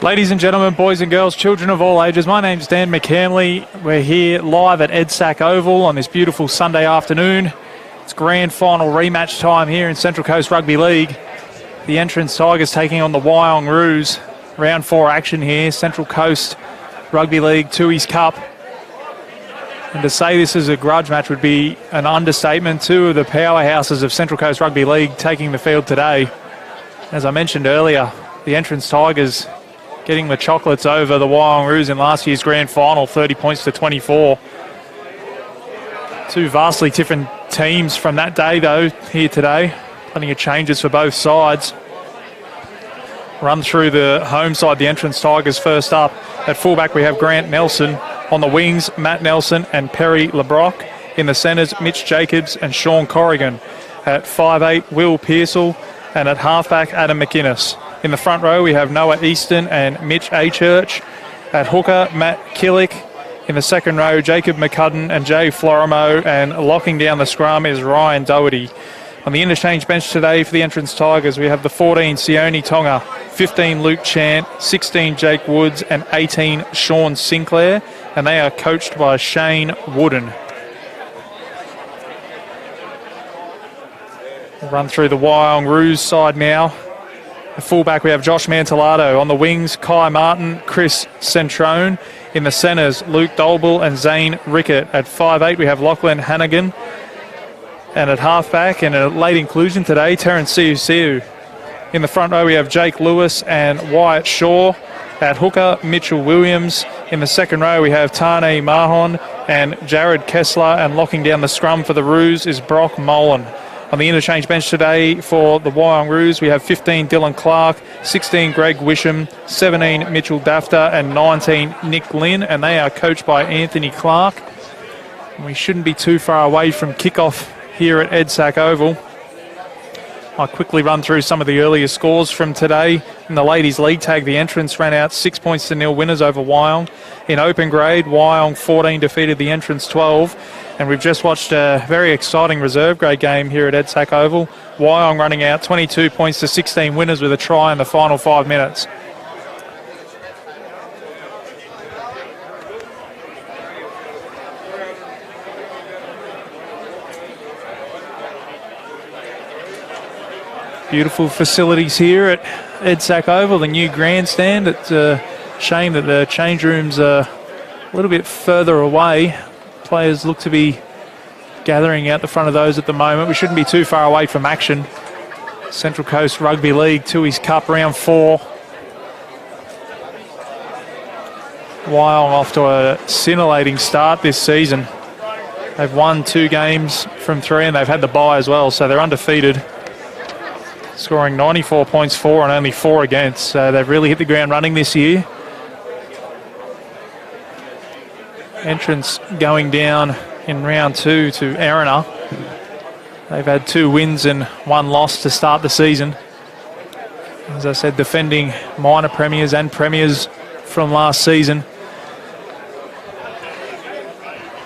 Ladies and gentlemen, boys and girls, children of all ages, my name's Dan McCamley. We're here live at EDSAC Oval on this beautiful Sunday afternoon. It's grand final rematch time here in Central Coast Rugby League. The Entrance Tigers taking on the Wyong Roos. Round 4 action here, Central Coast Rugby League Tooheys Cup. And to say this is a grudge match would be an understatement. Two of the powerhouses of Central Coast Rugby League taking the field today. As I mentioned earlier, the Entrance Tigers getting the chocolates over the Wyong Roos in last year's grand final, 30 points to 24. Two vastly different teams from that day, though, here today. Plenty of changes for both sides. Run through the home side, the Entrance Tigers first up. At fullback, we have Grant Nelson. On the wings, Matt Nelson and Perry LeBrock. In the centres, Mitch Jacobs and Sean Corrigan. At 5'8", Will Pearsall. And at halfback, Adam McInnes. In the front row, we have Noah Easton and Mitch Achurch. At hooker, Matt Killick. In the second row, Jacob McCudden and Jay Florimo. And locking down the scrum is Ryan Doherty. On the interchange bench today for the Entrance Tigers, we have the 14, Sione Tonga, 15, Luke Chant, 16, Jake Woods, and 18, Sean Sinclair. And they are coached by Shane Wooden. We'll run through the Wyong Roos side now. At fullback, we have Josh Mantellato. On the wings, Kai Martin, Chris Centrone. In the centres, Luke Dolbel and Zane Rickett. At 5'8", we have Lachlan Hannigan. And at halfback, and a late inclusion today, Terence Siu. In the front row, we have Jake Lewis and Wyatt Shaw. At hooker, Mitchell Williams. In the second row, we have Tane Mahon and Jared Kessler. And locking down the scrum for the Roos is Brock Molan. On the interchange bench today for the Wyong Roos, we have 15, Dylan Clark, 16, Greg Wisham, 17, Mitchell Dafter, and 19, Nick Lynn. And they are coached by Anthony Clark. And we shouldn't be too far away from kickoff here at EDSAC Oval. I'll quickly run through some of the earlier scores from today. In the Ladies League Tag, the Entrance ran out 6 points to 0 winners over Wyong. In open grade, Wyong 14 defeated the Entrance 12. And we've just watched a very exciting reserve grade game here at EDSAC Oval. Wyong running out 22 points to 16 winners with a try in the final 5 minutes. Beautiful facilities here at EDSAC Oval, the new grandstand. It's a shame that the change rooms are a little bit further away. Players look to be gathering out the front of those at the moment. We shouldn't be too far away from action. Central Coast Rugby League Tooheys Cup round 4. Wyong off to a scintillating start this season. They've won 2 games from 3 and they've had the bye as well, so they're undefeated. Scoring 94 points for and only 4 against. So they've really hit the ground running this year. Entrance going down in round 2 to Erina. They've had 2 wins and 1 loss to start the season. As I said, defending minor premiers and premiers from last season.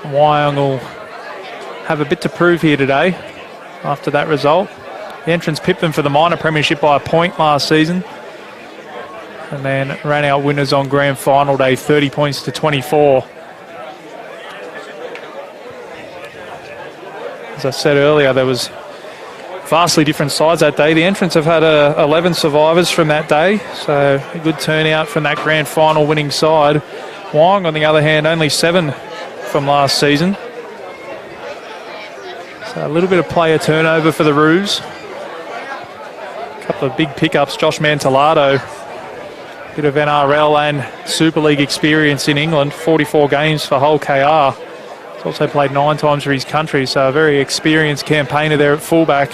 Wyong will have a bit to prove here today after that result. The Entrance pipped them for the minor premiership by a point last season. And then ran out winners on grand final day, 30 points to 24. As I said earlier, there was vastly different sides that day. The Entrance have had 11 survivors from that day, so a good turnout from that grand final winning side. Wyong, on the other hand, only 7 from last season. So a little bit of player turnover for the Roos. A couple of big pickups, Josh Mantellato, bit of NRL and Super League experience in England, 44 games for Hull KR. He's also played 9 times for his country, so a very experienced campaigner there at fullback.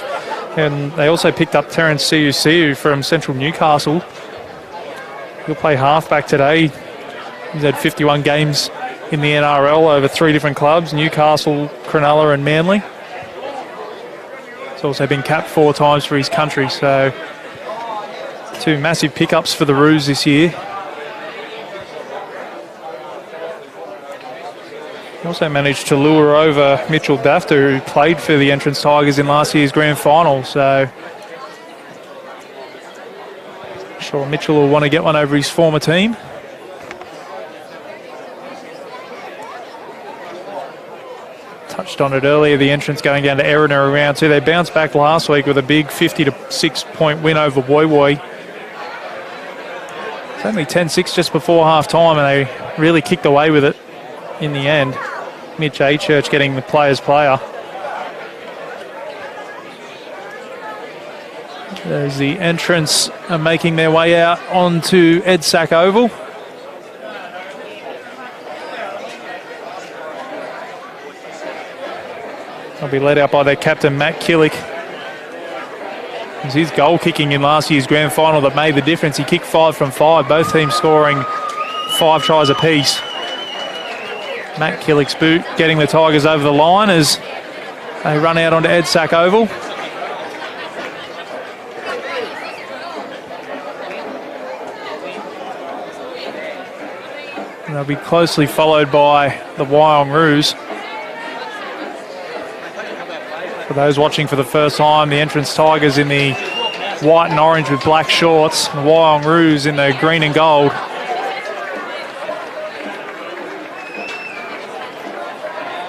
And they also picked up Terence Siu from Central Newcastle. He'll play halfback today. He's had 51 games in the NRL over 3 different clubs, Newcastle, Cronulla and Manly. He's also been capped 4 times for his country, so 2 massive pickups for the Roos this year. He also managed to lure over Mitchell Dafter, who played for the Entrance Tigers in last year's grand final. So Sure, Mitchell will want to get one over his former team. Touched on it earlier, the entrance going down to Erina around 2. They bounced back last week with a big 50-6 point win over Wyong. It's only 10-6 just before half time, and they really kicked away with it in the end. Mitch A. Church getting the player's player. There's the entrance making their way out onto Edsack Oval. They'll be led out by their captain, Matt Killick. It was his goal kicking in last year's grand final that made the difference. He kicked 5 from 5, both teams scoring 5 tries apiece. Matt Killick's boot getting the Tigers over the line as they run out onto Edsack Oval. And they'll be closely followed by the Wyong Roos. For those watching for the first time, the entrance Tigers in the white and orange with black shorts, the Wyong Roos in the green and gold.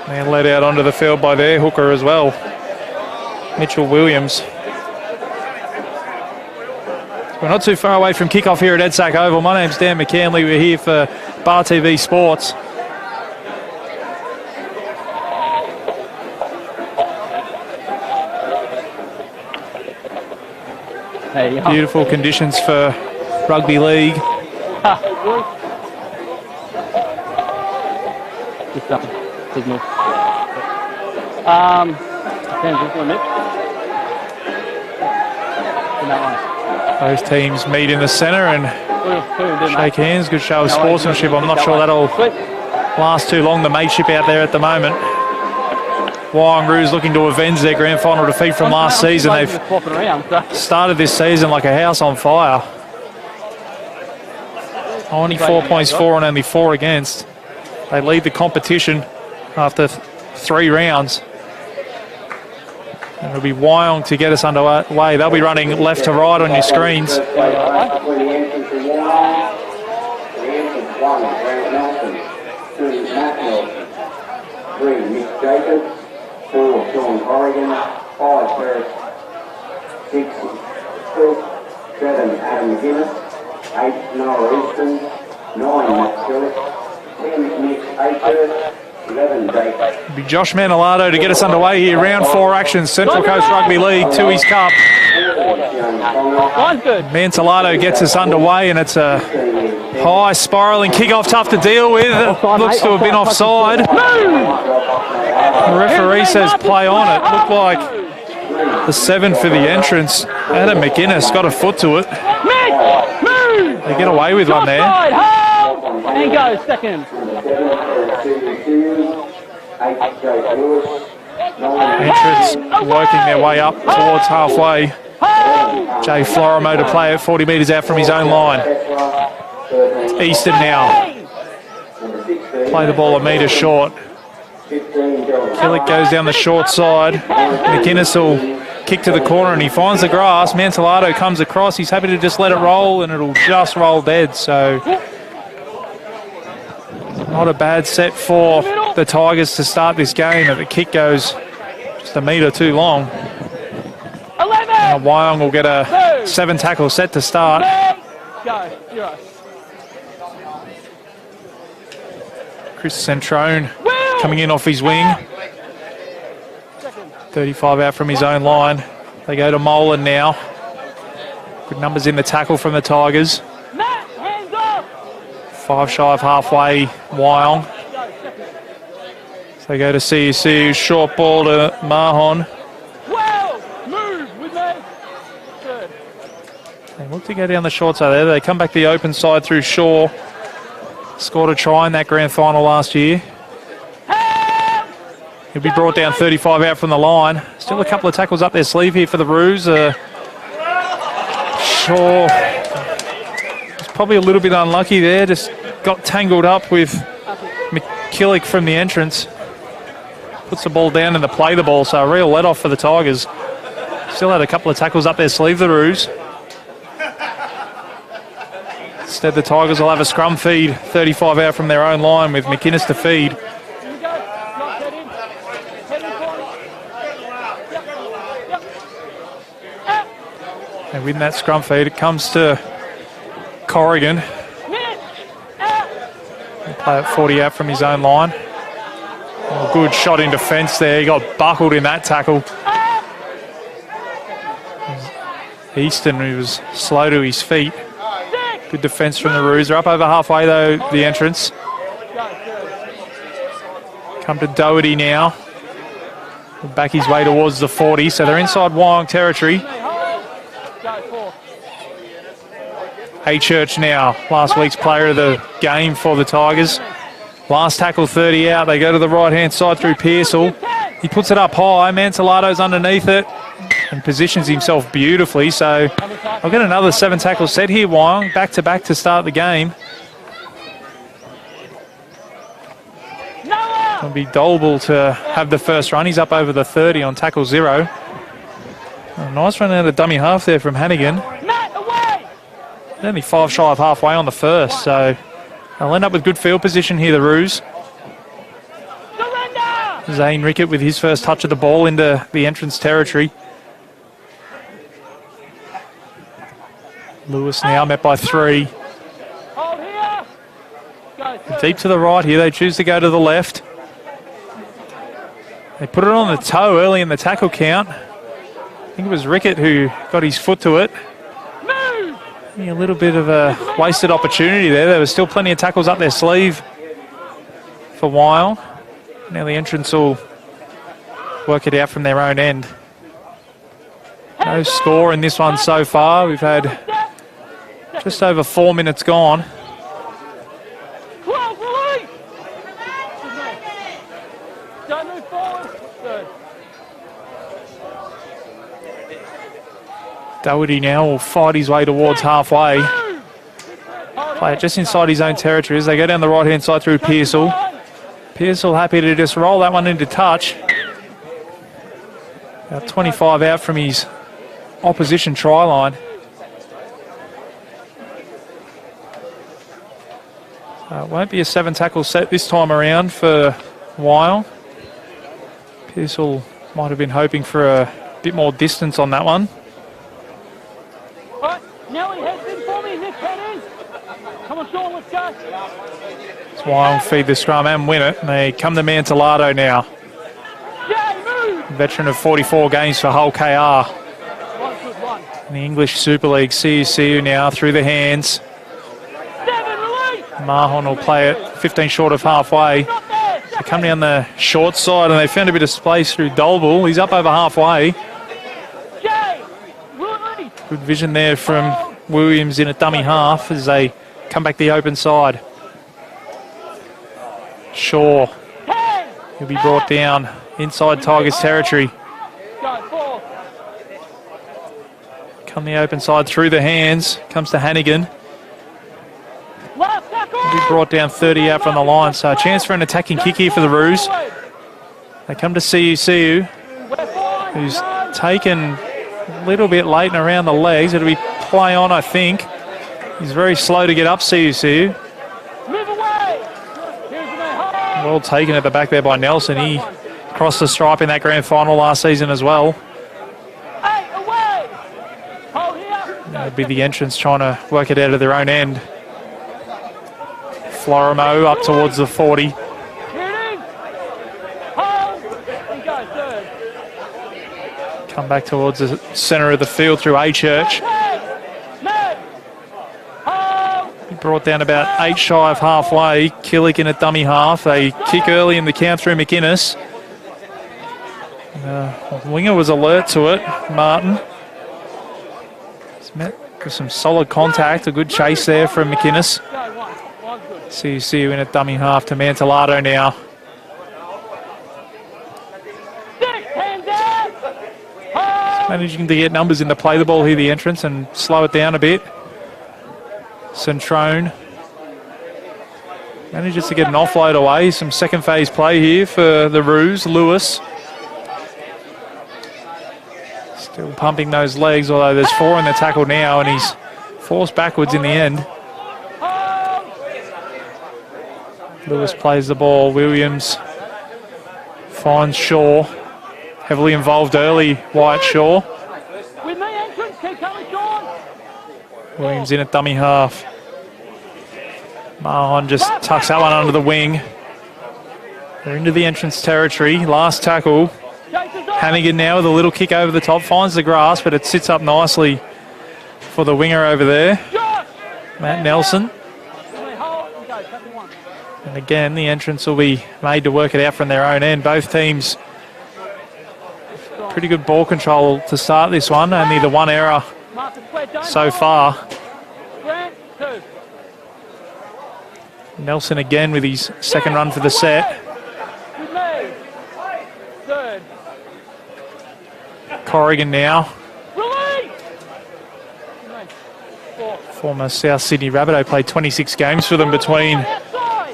They're led out onto the field by their hooker as well, Mitchell Williams. We're not too far away from kickoff here at Edsack Oval. My name's Dan McCanley. We're here for Bar TV Sports. Beautiful conditions for rugby league. Signal. Those teams meet in the centre and shake hands. Good show of sportsmanship. I'm not sure that'll last too long, the mateship out there at the moment. Wyong Roos looking to avenge their grand final defeat from last season. They've started this season like a house on fire. Only 4 points for and only 4 against. They lead the competition after 3 rounds. And it'll be Wyong to get us underway. They'll be running left to right on your screens. Oregon, 5 Ferris, 6 Phil, 7 Adam McGuinness, 8 Noah Easton, 9 Matt Phillips, 10 Nick Aker, 11 Dave. It'll be Josh Manolato to get us underway here. Round 4 action, Central Coast Rugby League, Tooheys Cup. Manolato gets us underway, and it's a high spiralling kick-off, tough to deal with. It looks to have been offside. The referee says play on. It looked like the 7 for the entrance. Adam McGuinness got a foot to it. They get away with one there. And go, second. Entrance working their way up towards halfway. Jay Florimo to play it 40 metres out from his own line. Easton now. Play the ball a metre short. Killick goes down the short side. McGuinness will kick to the corner and he finds the grass. Mantellato comes across. He's happy to just let it roll and it'll just roll dead. So not a bad set for the Tigers to start this game. But the kick goes just a metre too long. Now Wyong will get a 7 tackle set to start. Chris Centrone coming in off his wing. 35 out from his own line. They go to Molan now. Good numbers in the tackle from the Tigers. 5 shy of halfway, Wyong. So they go to CSU, short ball to Mahon. They look to go down the short side there. They come back the open side through Shaw. Scored a try in that grand final last year. He'll be brought down 35 out from the line. Still a couple of tackles up their sleeve here for the Roos. Shaw was probably a little bit unlucky there. Just got tangled up with McKillick from the entrance. Puts the ball down and they play the ball. So a real let-off for the Tigers. Still had a couple of tackles up their sleeve, the Roos. Instead, the Tigers will have a scrum feed, 35 out from their own line with McInnes to feed. They win that scrum feed. It comes to Corrigan. He'll play at 40 out from his own line. Oh, good shot in defence there. He got buckled in that tackle. Easton, who was slow to his feet. Good defence from the Roos. They're up over halfway, though, the entrance. Come to Doherty now. Back his way towards the 40, so they're inside Wyong territory. Church now, last week's player of the game for the Tigers. Last tackle 30 out. They go to the right-hand side through Pearsall. He puts it up high. Mantelato's underneath it and positions himself beautifully. So I'll get another 7 tackle set here, Wyong. Back-to-back to start the game. It'll be Dolble to have the first run. He's up over the 30 on tackle 0. A nice run out of dummy half there from Hannigan. Only 5 shy of halfway on the first, so they'll end up with good field position here, the Roos. Zane Rickett with his first touch of the ball into the entrance territory. Lewis now met by 3. Deep to the right here, they choose to go to the left. They put it on the toe early in the tackle count. I think it was Rickett who got his foot to it. A little bit of a wasted opportunity there. There was still plenty of tackles up their sleeve for Wyong. Now the entrance will work it out from their own end. No score in this one so far. We've had just over 4 minutes gone. Doherty now will fight his way towards halfway. Play it just inside his own territory as they go down the right-hand side through Pearsall. Pearsall happy to just roll that one into touch. About 25 out from his opposition try line. It won't be a 7 tackle set this time around for Wyong. Pearsall might have been hoping for a bit more distance on that one. Nelly heads in for me. Nick, head in. Come on, Sean, let's go. Wyong feed the scrum and win it. And they come to Mantelado now. Veteran of 44 games for Hull KR. In the English Super League, CU now through the hands. Mahon will play it 15 short of halfway. They come down the short side and they found a bit of space through Dolble. He's up over halfway. Good vision there from Williams in a dummy half as they come back the open side. Shaw. He'll be brought down inside Tigers territory. Come the open side through the hands. Comes to Hannigan. He'll be brought down 30 out from the line. So a chance for an attacking kick here for the Roos. They come to CU, who's taken a little bit late and around the legs. It'll be play on, I think. He's very slow to get up, CU. Well taken at the back there by Nelson. He crossed the stripe in that grand final last season as well. That'd be the entrance trying to work it out of their own end. Florimo up towards the 40. Come back towards the centre of the field through Church. Brought down about 8 shy of halfway. Killick in a dummy half. They kick early in the count through McInnes. Winger was alert to it, Martin. He's met with some solid contact. A good chase there from McInnes. CU in a dummy half to Mantelado now. Managing to get numbers in to play the ball here, the entrance, and slow it down a bit. Centrone manages to get an offload away. Some second phase play here for the Roos. Lewis still pumping those legs, although there's 4 in the tackle now, and he's forced backwards in the end. Lewis plays the ball. Williams finds Shaw. Heavily involved early, Wyatt Shaw. With me, entrance, keep coming, Sean. Williams in at dummy half. Mahon just tucks that one under the wing. They're into the entrance territory. Last tackle. Hannigan now with a little kick over the top. Finds the grass, but it sits up nicely for the winger over there. Matt Nelson. And again, the entrance will be made to work it out from their own end. Both teams pretty good ball control to start this one. Only the one error so far. Nelson again with his second run for the set. Corrigan now. Former South Sydney Rabbitoh, played 26 games for them between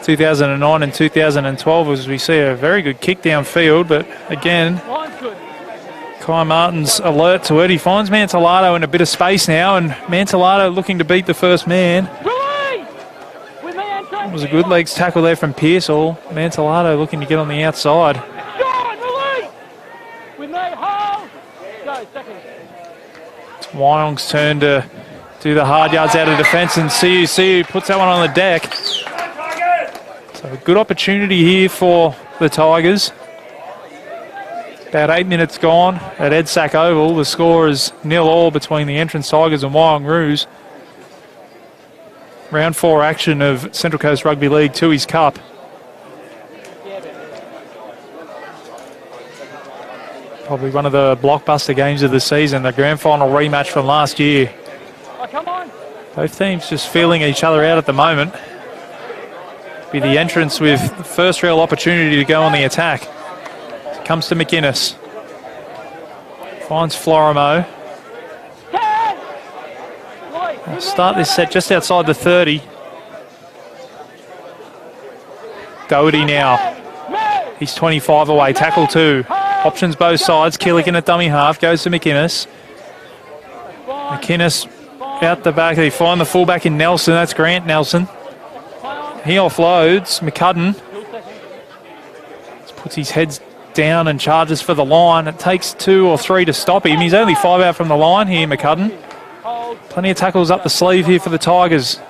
2009 and 2012, as we see a very good kick downfield, but again, Kai Martin's alert to it. He finds Mantellato in a bit of space now, and Mantellato looking to beat the first man. It was a good legs tackle there from Pearsall. Mantellato looking to get on the outside. It's Wyong's turn to do the hard yards out of defence, and CUC puts that one on the deck. So a good opportunity here for the Tigers. About 8 minutes gone at Edsack Oval. The score is 0-0 between the Entrance Tigers and Wyong Roos. Round 4 action of Central Coast Rugby League Tooheys Cup. Probably one of the blockbuster games of the season, the grand final rematch from last year. Both teams just feeling each other out at the moment. Be the Entrance with the first real opportunity to go on the attack. Comes to McInnes. Finds Florimo. We'll start this set just outside the 30. Doherty now. He's 25 away. Tackle 2. Options both sides. Killigan at dummy half. Goes to McInnes. McInnes out the back. They find the fullback in Nelson. That's Grant Nelson. He offloads. McCudden just puts his head down and charges for the line. It takes 2 or 3 to stop him. He's only 5 out from the line here, McCudden. Plenty of tackles up the sleeve here for the Tigers.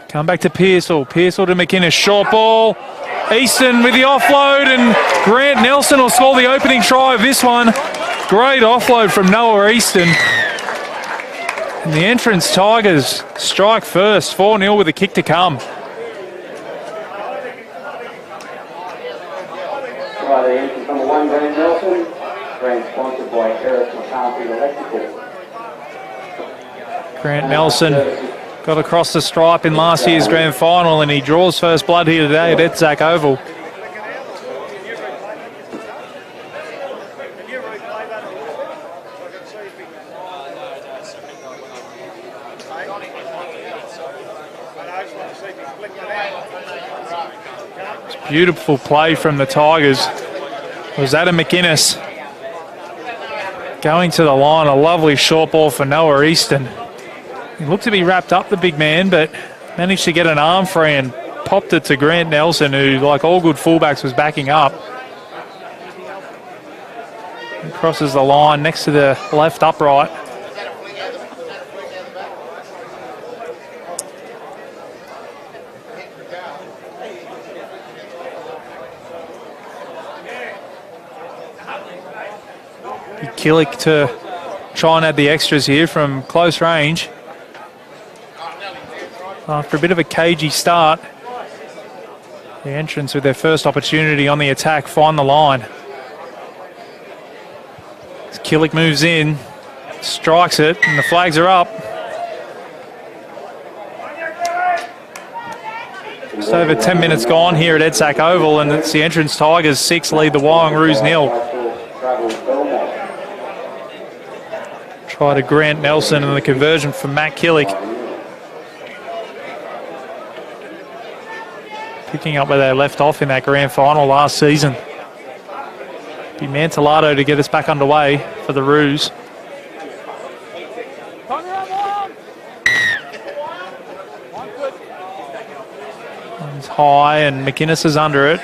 Come back to Pearsall. Pearsall to McInnes. Short ball. Easton with the offload, and Grant Nelson will score the opening try of this one. Great offload from Noah Easton. And the Entrance Tigers strike first. 4-0 with a kick to come. Right, the entrance number 1, Grant Nelson. Grant sponsored by Harris McCarthy Electrical. Grant Nelson got across the stripe in last year's grand final, and he draws first blood here today at Edsack Oval. Beautiful play from the Tigers. It was Adam McInnes going to the line. A lovely short ball for Noah Easton. He looked to be wrapped up, the big man, but managed to get an arm free and popped it to Grant Nelson, who, like all good fullbacks, was backing up. He crosses the line next to the left upright. Killick to try and add the extras here from close range. After a bit of a cagey start, the Entrance with their first opportunity on the attack find the line. As Killick moves in, strikes it, and the flags are up. Just over 10 minutes gone here at Edsack Oval, and it's the Entrance Tigers 6 lead the Wyong Roos 0. Try to Grant Nelson and the conversion from Matt Killick. Picking up where they left off in that grand final last season. Be Mantellato to get us back underway for the Roos. It's high and McInnes is under it.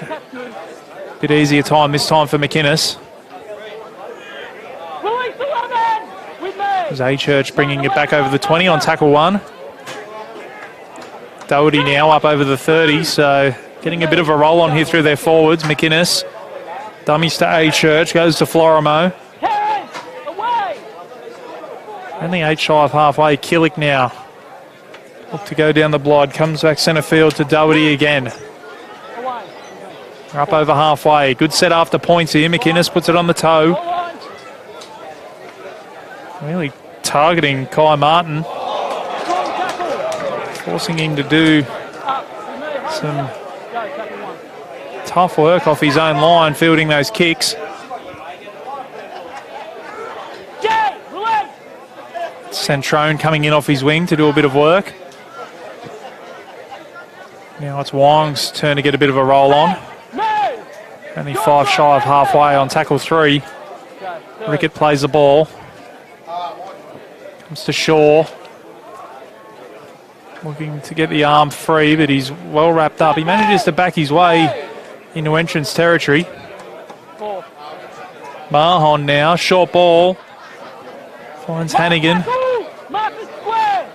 Bit easier time this time for McInnes. Release the woman! With me! There's A-Church bringing it back over the 20 on tackle 1. Doherty now up over the 30, so getting a bit of a roll on here through their forwards. McInnes dummies to A-Church, goes to Florimo. Terrence! Away! Only 8 shy of halfway. Killick now. Look to go down the blood. Comes back centre field to Doherty again. Away. We're up over halfway. Good set after points here. McInnes puts it on the toe. Hold on. Really targeting Kai Martin. Strong tackle. Forcing him to do Up. With me. some Go, tackle 1. tough work off his own line, fielding those kicks. Jay! Release! Centrone coming in off his wing to do a bit of work. Now it's Wyong's turn to get a bit of a roll on. Move! Only 5 shy of halfway on tackle 3. Go. Rickett plays the ball. Comes to Shaw. Looking to get the arm free, but he's well wrapped up. He manages to back his way into entrance territory. 4. Mahon now, short ball. Finds Hannigan. Marcus square!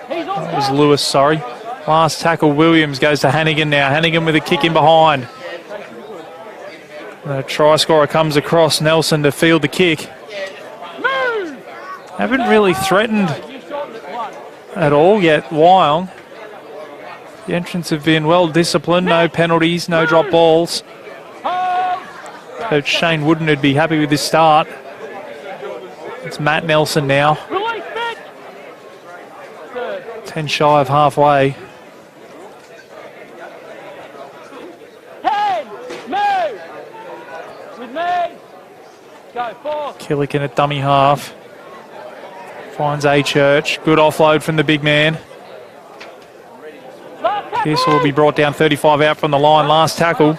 He's on That was Lewis, sorry. Last tackle, Williams goes to Hannigan now. Hannigan with a kick in behind. The try scorer comes across, Nelson to field the kick. Move! Haven't really threatened You shot it at 1. at all yet, Wyong. The entrants have been well disciplined, no penalties, no drop balls. Hold! Coach Shane Wooden would be happy with this start. It's Matt Nelson now, Release, Mitch! Third. 10 shy of halfway. 10! Move! With me! Go, 4. Killick at dummy half. Finds A-Church. Good offload from the big man. Last tackle! Pearsall will be brought down 35 out from the line. Last tackle.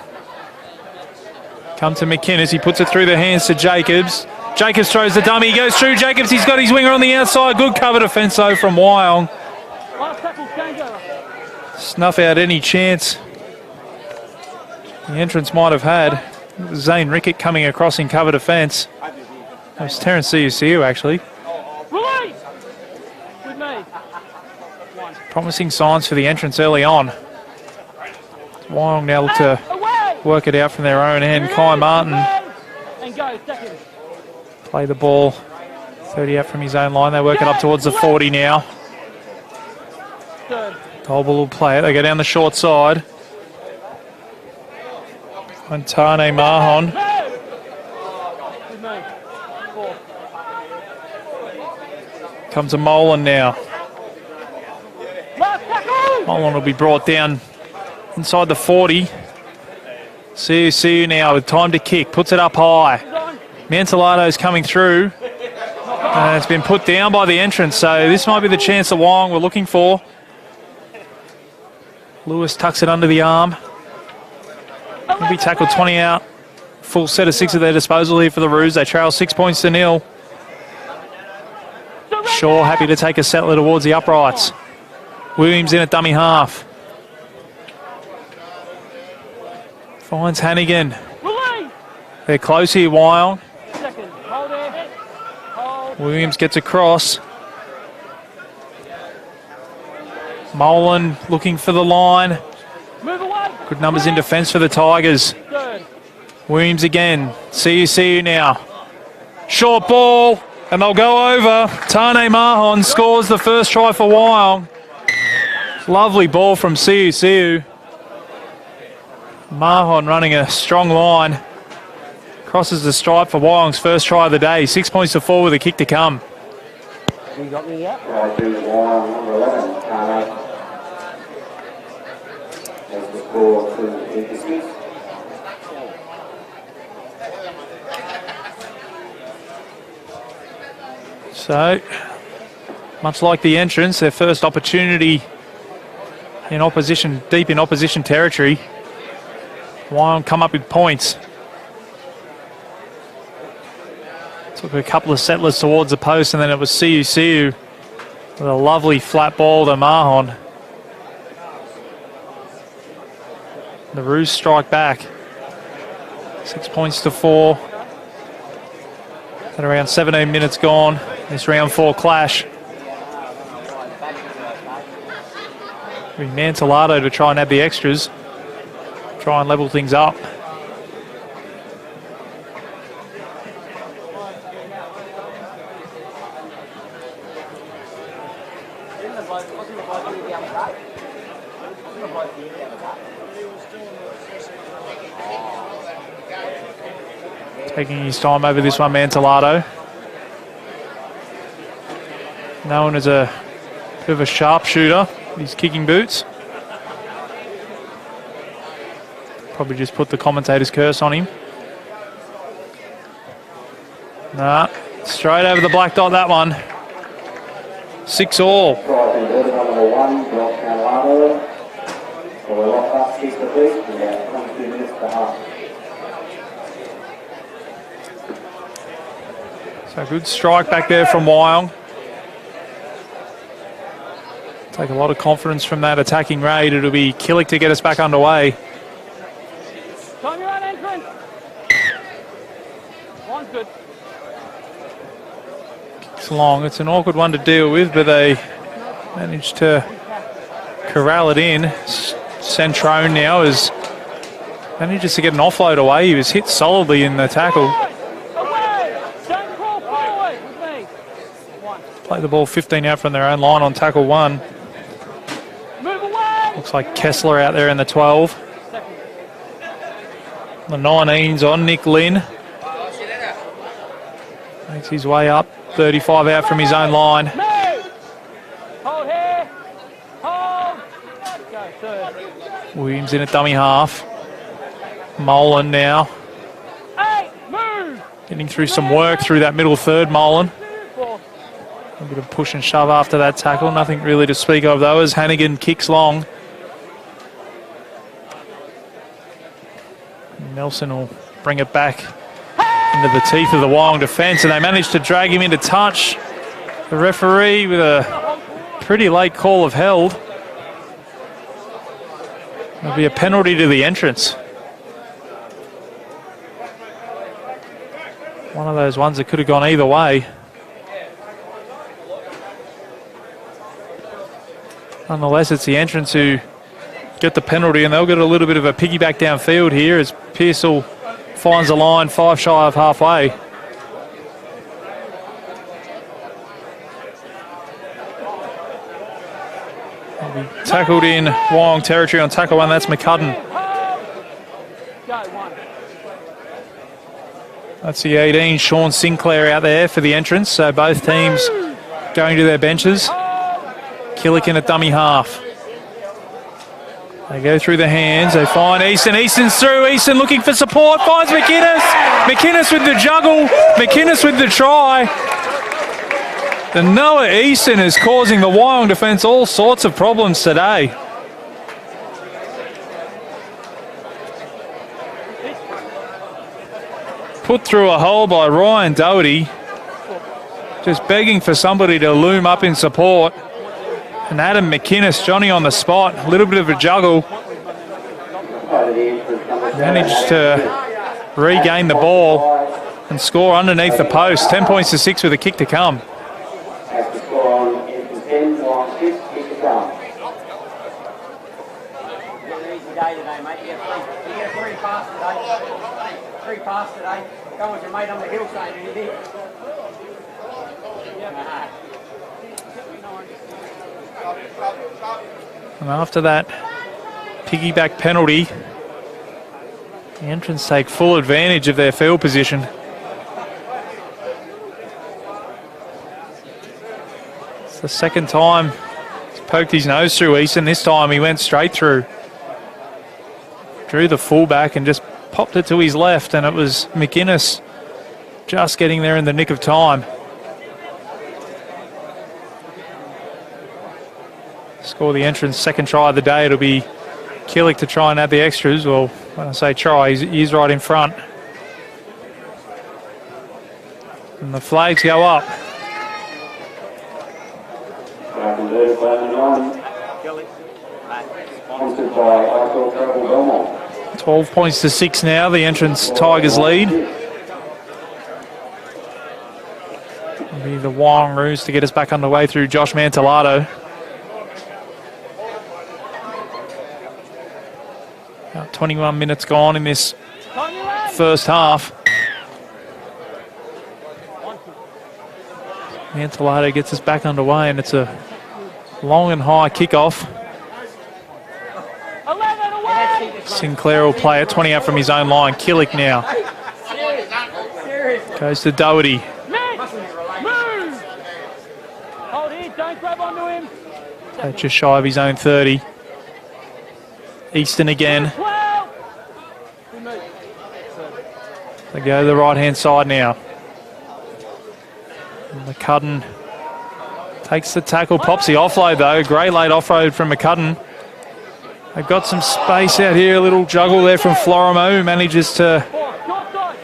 Come to McInnes. He puts it through the hands to Jacobs. Jacobs throws the dummy. He goes through Jacobs. He's got his winger on the outside. Good cover defence though from Wyong. Last tackle, changeover. Snuff out any chance the entrance might have had. Zane Rickett coming across in cover defence. That was Terrence Ciuciu actually. Release! With me. Promising signs for the entrance early on. Wyong now look to Away! work it out from their own end. Kai Martin And go, second. play the ball 30 out from his own line. They work it up towards the 40 now. Third. Dolbel will play it. They go down the short side. And Tane Mahon. Move! With me. 4. Comes to Molan now. Last tackle! Molan will be brought down inside the 40. See now with time to kick. Puts it up high. Mantellado's coming through. And it's been put down by the entrance. So this might be the chance that Wyong were looking for. Lewis tucks it under the arm. He'll be tackled 20 out. Full set of 6 at their disposal here for the Roos. They trail 6 points to 0. Shaw happy to take a settler towards the uprights. Williams in at dummy half. Finds Hannigan. Release! They're close here, Wyong. Second. Hold there. Hold. Williams gets across. Molan looking for the line. Move away. Good numbers in defence for the Tigers. Third. Williams again. See you now. Short ball, and they'll go over. Tane Mahon scores the first try for Wyong. Lovely ball from Ciu. Mahon running a strong line. Crosses the stripe for Wyong's first try of the day. 6 points to 4 with a kick to come. You got me yet? Try to Wyong, number 11, Tane. As the score to 86. So, much like the entrance, their first opportunity in opposition, deep in opposition territory. Wyong come up with points. Took a couple of settlers towards the post, and then it was Ciu with a lovely flat ball to Mahon. The Roos strike back. 6 points to 4. At around 17 minutes gone. This round 4 clash. Mantelado to try and add the extras. Try and level things up. Taking his time over this one, Mantelado. Known as a bit of a sharpshooter, these kicking boots. Probably just put the commentator's curse on him. Nah, straight over the black dot, that one. 6 all. So good strike back there from Wyong. Take a lot of confidence from that attacking raid. It'll be Killick to get us back underway. Time your own entrance. One's good. It's long. It's an awkward one to deal with, but they managed to corral it in. Centrone now is manages to get an offload away. He was hit solidly in the tackle. Away! Don't crawl forward with me. One. Play the ball 15 out from their own line on tackle 1. Move away! Looks like Kessler out there in the 12. The 19's on Nick Lynn. Makes his way up. 35 out from his own line. Move! Hold here. Hold. Go, third. Williams in at dummy half. Molan now. Hey, move! Getting through some work through that middle third, Molan. Four. A bit of push and shove after that tackle. Nothing really to speak of though as Hannigan kicks long. Nelson will bring it back into the teeth of the Wyong defence, and they managed to drag him into touch. The referee with a pretty late call of held. There'll be a penalty to the entrance. One of those ones that could have gone either way. Nonetheless, it's the entrance who get the penalty, and they'll get a little bit of a piggyback downfield here as Pearsall finds the line 5 shy of halfway. He'll be tackled in Wyong territory on tackle 1. That's McCudden. Go, one. That's the 18, Sean Sinclair out there for the entrance. So both teams going to their benches. Killick in at dummy half. They go through the hands. They find Easton. Easton's through. Easton looking for support. Finds McInnes. McInnes with the juggle. McInnes with the try. The Noah Easton is causing the Wyong defence all sorts of problems today. Put through a hole by Ryan Doherty. Just begging for somebody to loom up in support. And Adam McInnes, Johnny on the spot. A little bit of a juggle. Managed to regain the ball and score underneath the post. 10 points to 6 with a kick to come. Three past today. Go with your mate on the hill saying you did. And after that piggyback penalty, the entrants take full advantage of their field position. It's the second time he's poked his nose through Easton. This time he went straight through. Drew the fullback and just popped it to his left, and it was McInnes just getting there in the nick of time. Score the entrance second try of the day. It'll be Killick to try and add the extras. Well, when I say try, he's right in front. And the flags go up. Sponsored by Icel Travel Belmont. 12 points to 6 now. The entrance Tigers lead. It'll be the Wyong Roos to get us back underway through Josh Mantellato. About 21 minutes gone in this first half. Mantellato gets us back underway, and it's a long and high kickoff. Sinclair will play it, 20 out from his own line. Killick now. Goes to Doherty. Hold here, don't grab onto him. Just shy of his own 30. Easton again. They go to the right-hand side now. McCudden takes the tackle, pops the offload though. Great late offload from McCudden. They've got some space out here, a little juggle there from Florimo, who manages to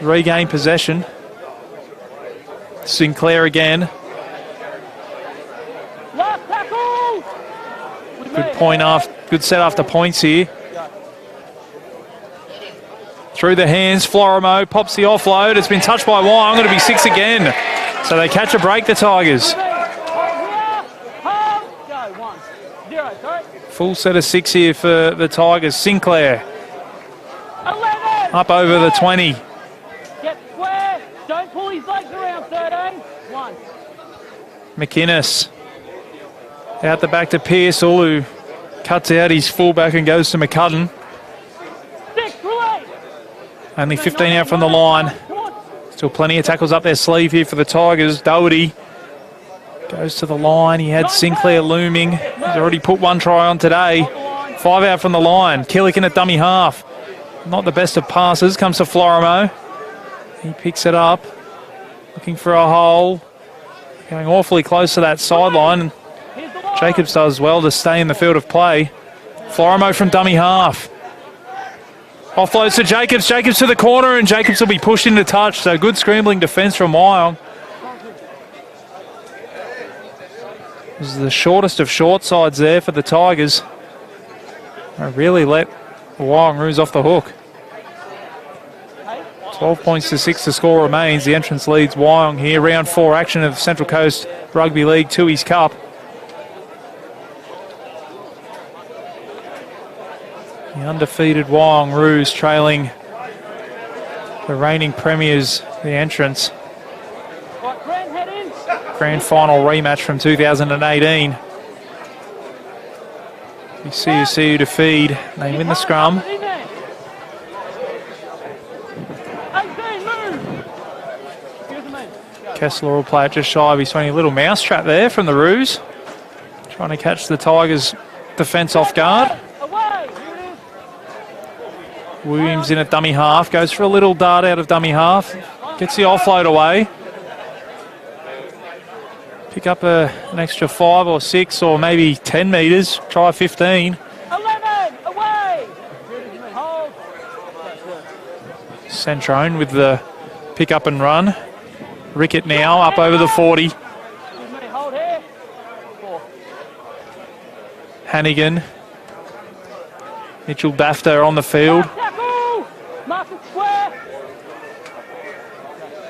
regain possession. Sinclair again. Good point after, good set after points here. Through the hands, Florimo pops the offload. It's been touched by Wyong. Going to be 6 again. So they catch a break, the Tigers. Full set of 6 here for the Tigers. Sinclair. 11. Up over the 20. Get square. Don't pull his legs around, 13. 1. McInnes. Out the back to Pearsall, who cuts out his fullback and goes to McCudden. 6, release. Only 15 out from the line. Still plenty of tackles up their sleeve here for the Tigers. Doherty goes to the line. He had Sinclair looming. He's already put 1 try on today. 5 out from the line. Killick in at dummy half. Not the best of passes. Comes to Florimo. He picks it up. Looking for a hole. Going awfully close to that sideline. Jacobs does well to stay in the field of play. Florimo from dummy half. Offloads to Jacobs. Jacobs to the corner, and Jacobs will be pushed into touch. So good scrambling defence from Wyong. This is the shortest of short sides there for the Tigers. They really let Wyong Roos off the hook. 12 points to 6 the score remains. The entrance leads Wyong here. Round 4 action of Central Coast Rugby League Tooheys Cup. The undefeated Wyong Roos trailing the reigning premiers, the entrance. Grand final rematch from 2018. CSU to feed. They win the scrum. Kessler will play it just shy of his 20. Little mousetrap there from the Roos. Trying to catch the Tigers' defence off guard. Williams in at dummy half. Goes for a little dart out of dummy half. Gets the offload away. Pick up an extra 5 or 6 or maybe 10 metres. Try 15. 11, away! Centrone with the pick up and run. Rickett now up over the 40. Hannigan. Mitchell Bafta on the field.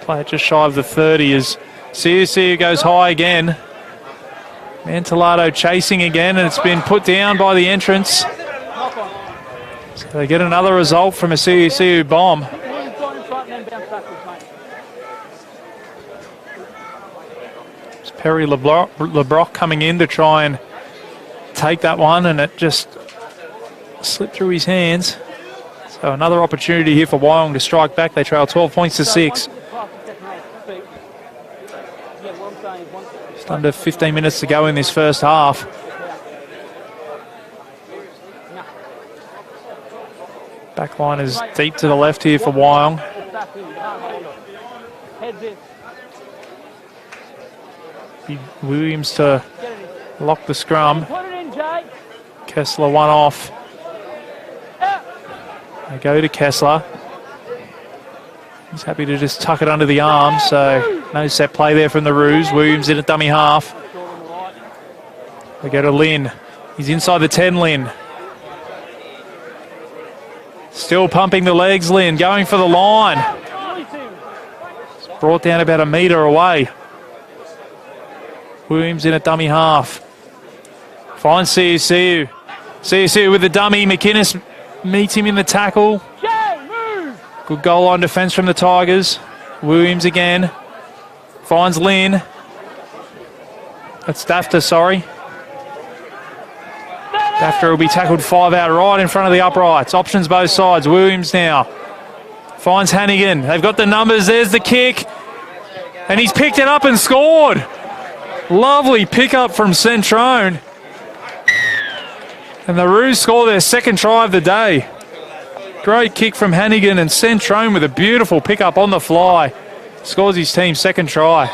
Play it just shy of the 30 as CSU goes high again. Mantellato chasing again, and it's been put down by the entrance. So they get another result from a CSU bomb. It's Perry LeBrock coming in to try and take that one, and it just slipped through his hands. So another opportunity here for Wyong to strike back. They trail 12 points to 6. Just under 15 minutes to go in this first half. Back line is deep to the left here for Wyong. Williams to lock the scrum. Kessler one off. They go to Kessler. He's happy to just tuck it under the arm, so no set play there from the Roos. Williams in at dummy half. They go to Lynn. He's inside the 10, Lynn. Still pumping the legs, Lynn, going for the line. Release him. Brought down about a metre away. Williams in a dummy half. Finds CSU. CSU with the dummy. McInnes meets him in the tackle. Jay, move. Good goal line defence from the Tigers. Williams again. Finds Lynn. That's Dafter, sorry. Dafter will be tackled 5 out right in front of the uprights. Options both sides. Williams now. Finds Hannigan. They've got the numbers. There's the kick. And he's picked it up and scored. Lovely pickup from Centrone. And the Roos score their second try of the day. Great kick from Hannigan, and Centrone with a beautiful pickup on the fly. Scores his team's second try.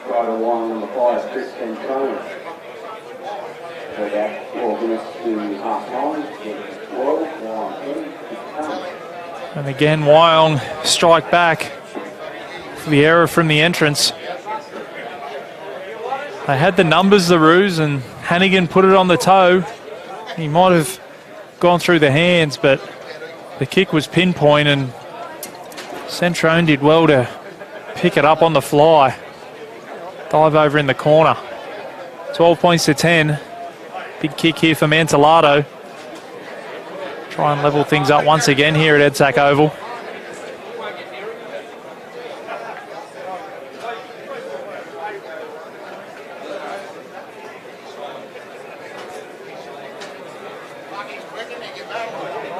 Try to Wyong number 5, Chris Centrone. So that 4 minutes to half time. And again, Wyong strike back for the error from the entrance. They had the numbers, the Roos, and Hannigan put it on the toe. He might have gone through the hands, but the kick was pinpoint, and Centrone did well to pick it up on the fly. Dive over in the corner. 12 points to 10. Big kick here for Mantellato. Try and level things up once again here at Edsack Oval.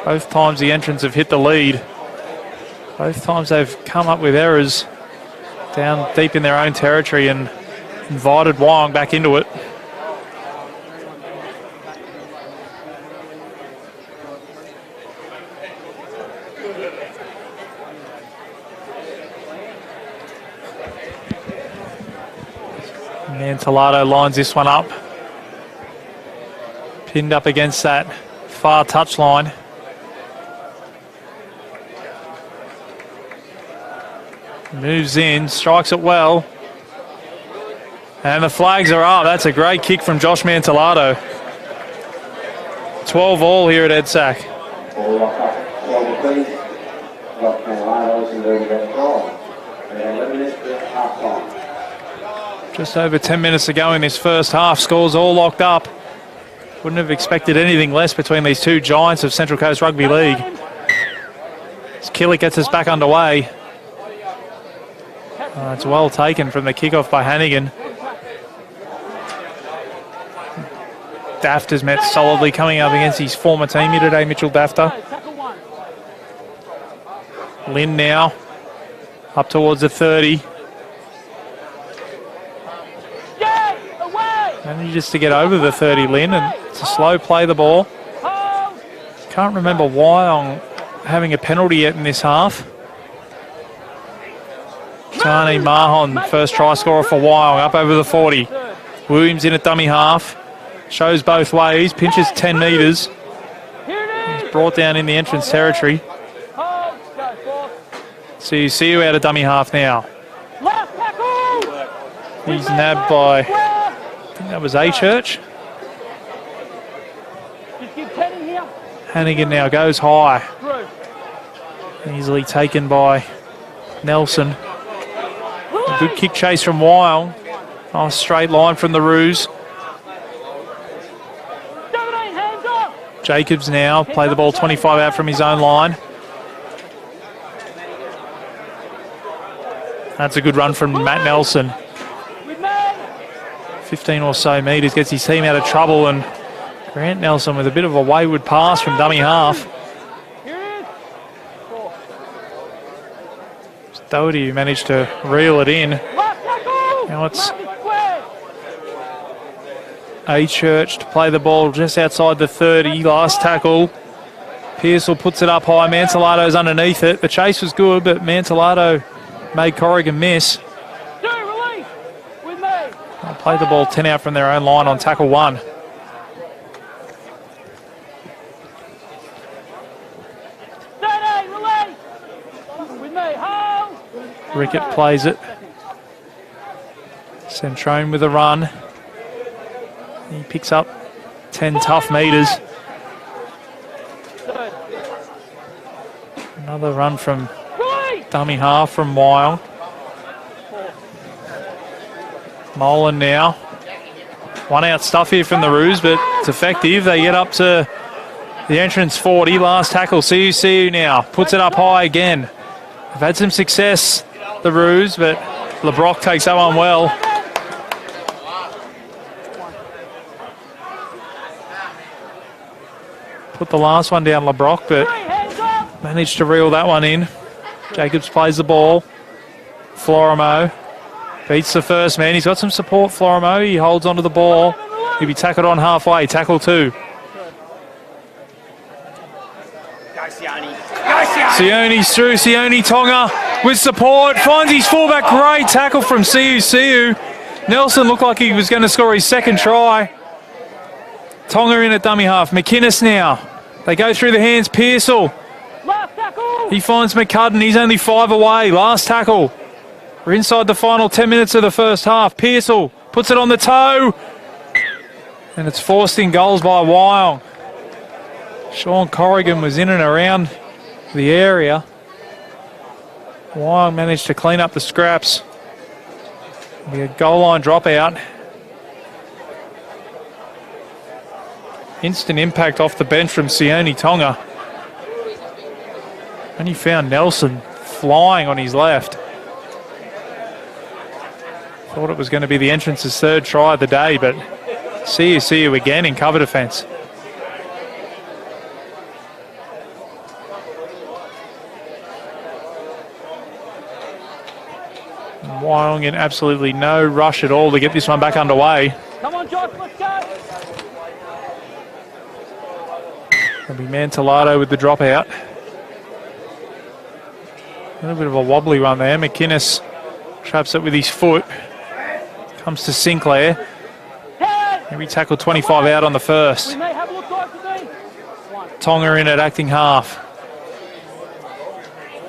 Both times the entrants have hit the lead. Both times they've come up with errors down deep in their own territory and invited Wyong back into it. Mantellato lines this one up. Pinned up against that far touchline. Moves in, strikes it well. And the flags are up. That's a great kick from Josh Mantellato. 12 all here at Edsack. All lock up. 12 apiece. Josh Mantelato's in very good goal. 11 minutes to half time. Just over 10 minutes to go in this first half. Scores all locked up. Wouldn't have expected anything less between these two giants of Central Coast Rugby League. As Killick gets us back underway. It's well taken from the kickoff by Hannigan. Dafter's met solidly coming up against his former team here today, Mitchell Dafter. Lynn now up towards the 30. Manages to get over the 30, Lynn, and it's a slow play the ball. Can't remember Wyong having a penalty yet in this half. Tani Mahon, first try scorer for Wyong, up over the 40. Williams in at dummy half. Shows both ways, pinches 10 metres. He's brought down in the entrance territory. So you see you out of dummy half now. He's nabbed by, I think that was A-Church. Hannigan now goes high. Easily taken by Nelson. A good kick chase from Wyong. Nice straight line from the Roos. Jacobs now play the ball 25 out from his own line. That's a good run from Matt Nelson. 15 or so metres, gets his team out of trouble, and Grant Nelson with a bit of a wayward pass from dummy half. Doherty who managed to reel it in. Now it's A-Church to play the ball just outside the 30. Last tackle. Pearsall puts it up high. Mantellato's underneath it. The chase was good, but Mantellato made Corrigan miss. They'll play the ball 10 out from their own line on tackle 1. Rickett plays it. Centrone with a run. He picks up 10 tough metres. Another run from dummy half from Wyong. Molan now. One out stuff here from the Roos, but it's effective. They get up to the entrance 40. Last tackle, CUCU now. Puts it up high again. They've had some success, the Roos, but LeBrock takes that one well. Put the last one down, LeBrock, but managed to reel that one in. Jacobs plays the ball. Florimo beats the first man. He's got some support, Florimo. He holds onto the ball. He'll be tackled on halfway. Tackle 2. Sione's through. Sione Tonga with support. Finds his fullback. Great tackle from CUCU. Nelson looked like he was going to score his second try. Tonga in at dummy half. McInnes now. They go through the hands. Pearsall. He finds McCudden. He's only 5 away. Last tackle. We're inside the final 10 minutes of the first half. Pearsall puts it on the toe. And it's forced in goals by Wyong. Sean Corrigan was in and around the area. Wyong managed to clean up the scraps. It'll be a goal line dropout. Instant impact off the bench from Sione Tonga. And he found Nelson flying on his left. Thought it was going to be the entrance's third try of the day, but CUCU again in cover defence. Wyong in absolutely no rush at all to get this one back underway. Come on, Josh, let's go. It'll be Mantellato with the dropout. A little bit of a wobbly run there. McInnes traps it with his foot. Comes to Sinclair. Every tackle 25 out on the first. Tonga in at acting half.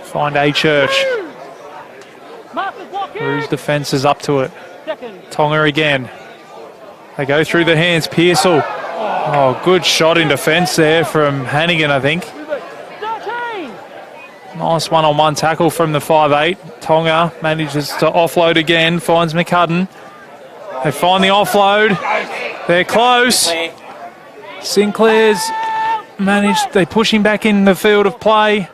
Find A Church. Roos defence is up to it. Tonga again. They go through the hands. Pearsall. Oh, good shot in defence there from Hannigan, I think. Nice one-on-one tackle from the 5'8". Tonga manages to offload again. Finds McCudden. They find the offload. They're close. Sinclair's managed. They push him back in the field of play.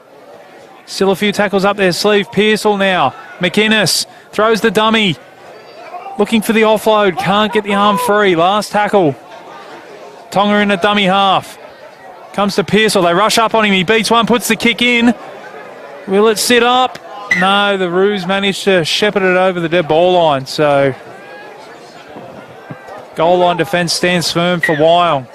Still a few tackles up their sleeve. Pearsall now. McInnes throws the dummy. Looking for the offload. Can't get the arm free. Last tackle. Tonga in a dummy half. Comes to Pearsall. They rush up on him. He beats one. Puts the kick in. Will it sit up? No, the Roos managed to shepherd it over the dead ball line. So goal line defence stands firm for Wyong.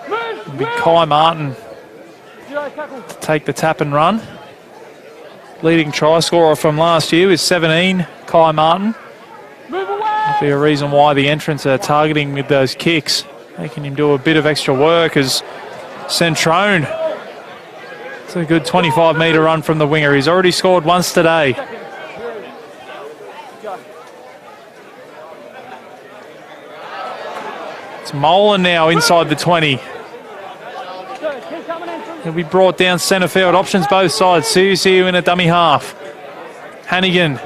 It'll be Kai Martin to take the tap and run. Leading try scorer from last year was 17, Kai Martin. That'll be a reason why the entrants are targeting with those kicks, making him do a bit of extra work as Centrone. It's a good 25-metre run from the winger. He's already scored once today. It's Molan now inside the 20. He'll be brought down centre field. Options both sides. CUCU in a dummy half. Hannigan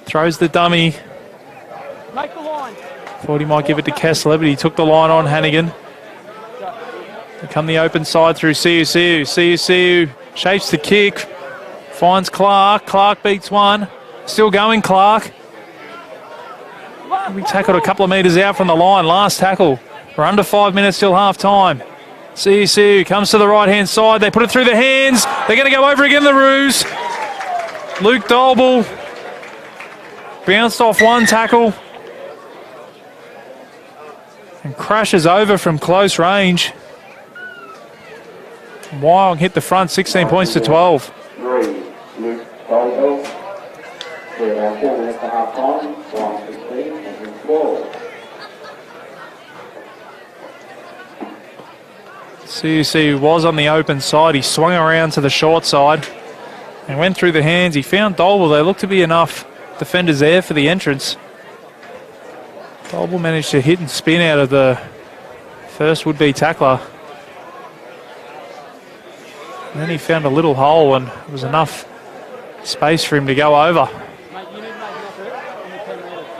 throws the dummy. Thought he might give it to Kessler, but he took the line on Hannigan. They come the open side through CUCU. CUCU shapes the kick. Finds Clark. Clark beats one. Still going, Clark. We tackled a couple of metres out from the line. Last tackle. We're under 5 minutes till half time. CUCU comes to the right-hand side. They put it through the hands. They're going to go over again, the Roos. Luke Dolble bounced off one tackle and crashes over from close range. Wyong hit the front, 16 points to 12. 3, Luke Dolble. We're at 4 minutes to half time. 1:16 and 12. CUC was on the open side. He swung around to the short side. and went through the hands. He found Dolble. There looked to be enough defenders there for the entrance. Dolble managed to hit and spin out of the first would-be tackler. And then he found a little hole, and it was enough space for him to go over. Mate, you need to make an effort on the 10 metres.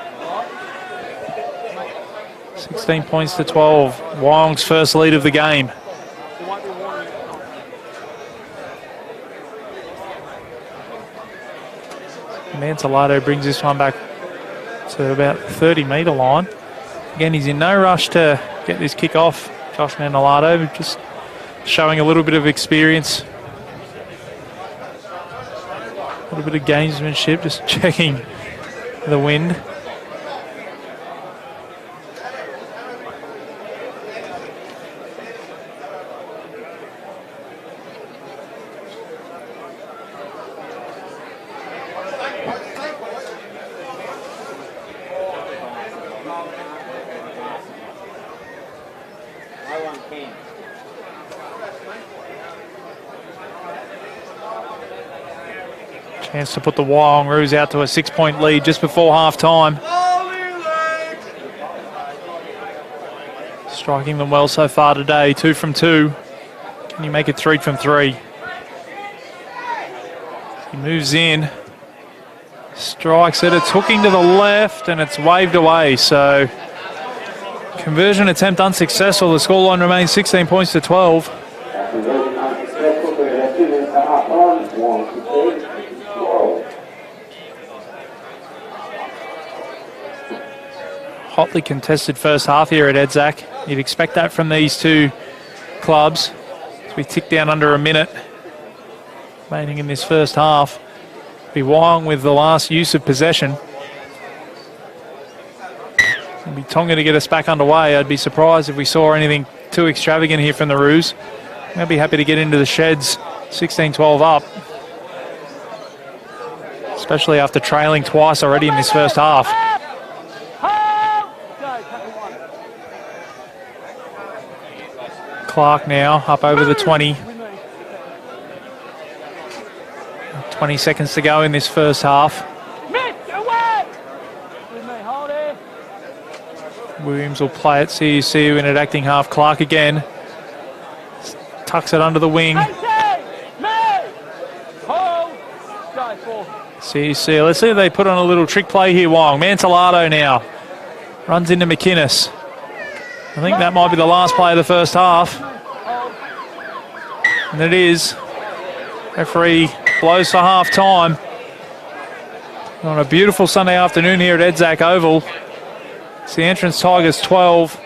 Right? 16 points to 12. Wyong's first lead of the game. There won't be a warning. Mantellato brings this one back to about 30-metre line. Again, he's in no rush to get this kick off. Josh Mantellato just showing a little bit of experience, a little bit of gamesmanship, just checking the wind. Chance to put the Wyong out to a 6-point lead just before half-time. Striking them well so far today, 2 from 2. Can you make it 3 from 3? He moves in, strikes it, it's hooking to the left and it's waved away. So conversion attempt unsuccessful. The scoreline remains 16 points to 12. Conversion unsuccessful, but it has 2 minutes to half time. Wyong 16, 12. Hotly contested first half here at Edzak. You'd expect that from these two clubs. As we tick down under a minute remaining in this first half. Be Wyong with the last use of possession. It'll be Tonga to get us back underway. I'd be surprised if we saw anything too extravagant here from the Roos. I'll be happy to get into the sheds 16-12 up, especially after trailing twice already in this first half. Clark now up over the 20. 20 seconds to go in this first half. Williams will play it. CUC in it, acting half. Clark again. Tucks it under the wing. CUC, let's see if they put on a little trick play here, Wyong. Mantellato now. Runs into McInnes. I think that might be the last play of the first half. And it is. Referee blows for half time. On a beautiful Sunday afternoon here at Edzak Oval. It's the entrance Tigers 12,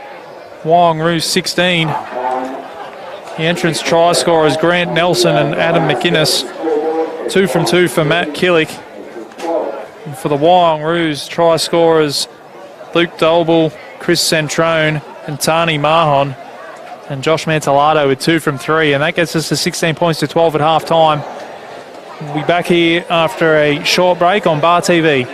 Wyong Roos 16. The entrance try scorers Grant Nelson and Adam McInnes. 2 from 2 for Matt Killick. And for the Wyong Roos try scorers Luke Dolble, Chris Centrone and Tani Mahon. And Josh Mantellato with 2 from 3. And that gets us to 16 points to 12 at half time. We'll be back here after a short break on Bar TV.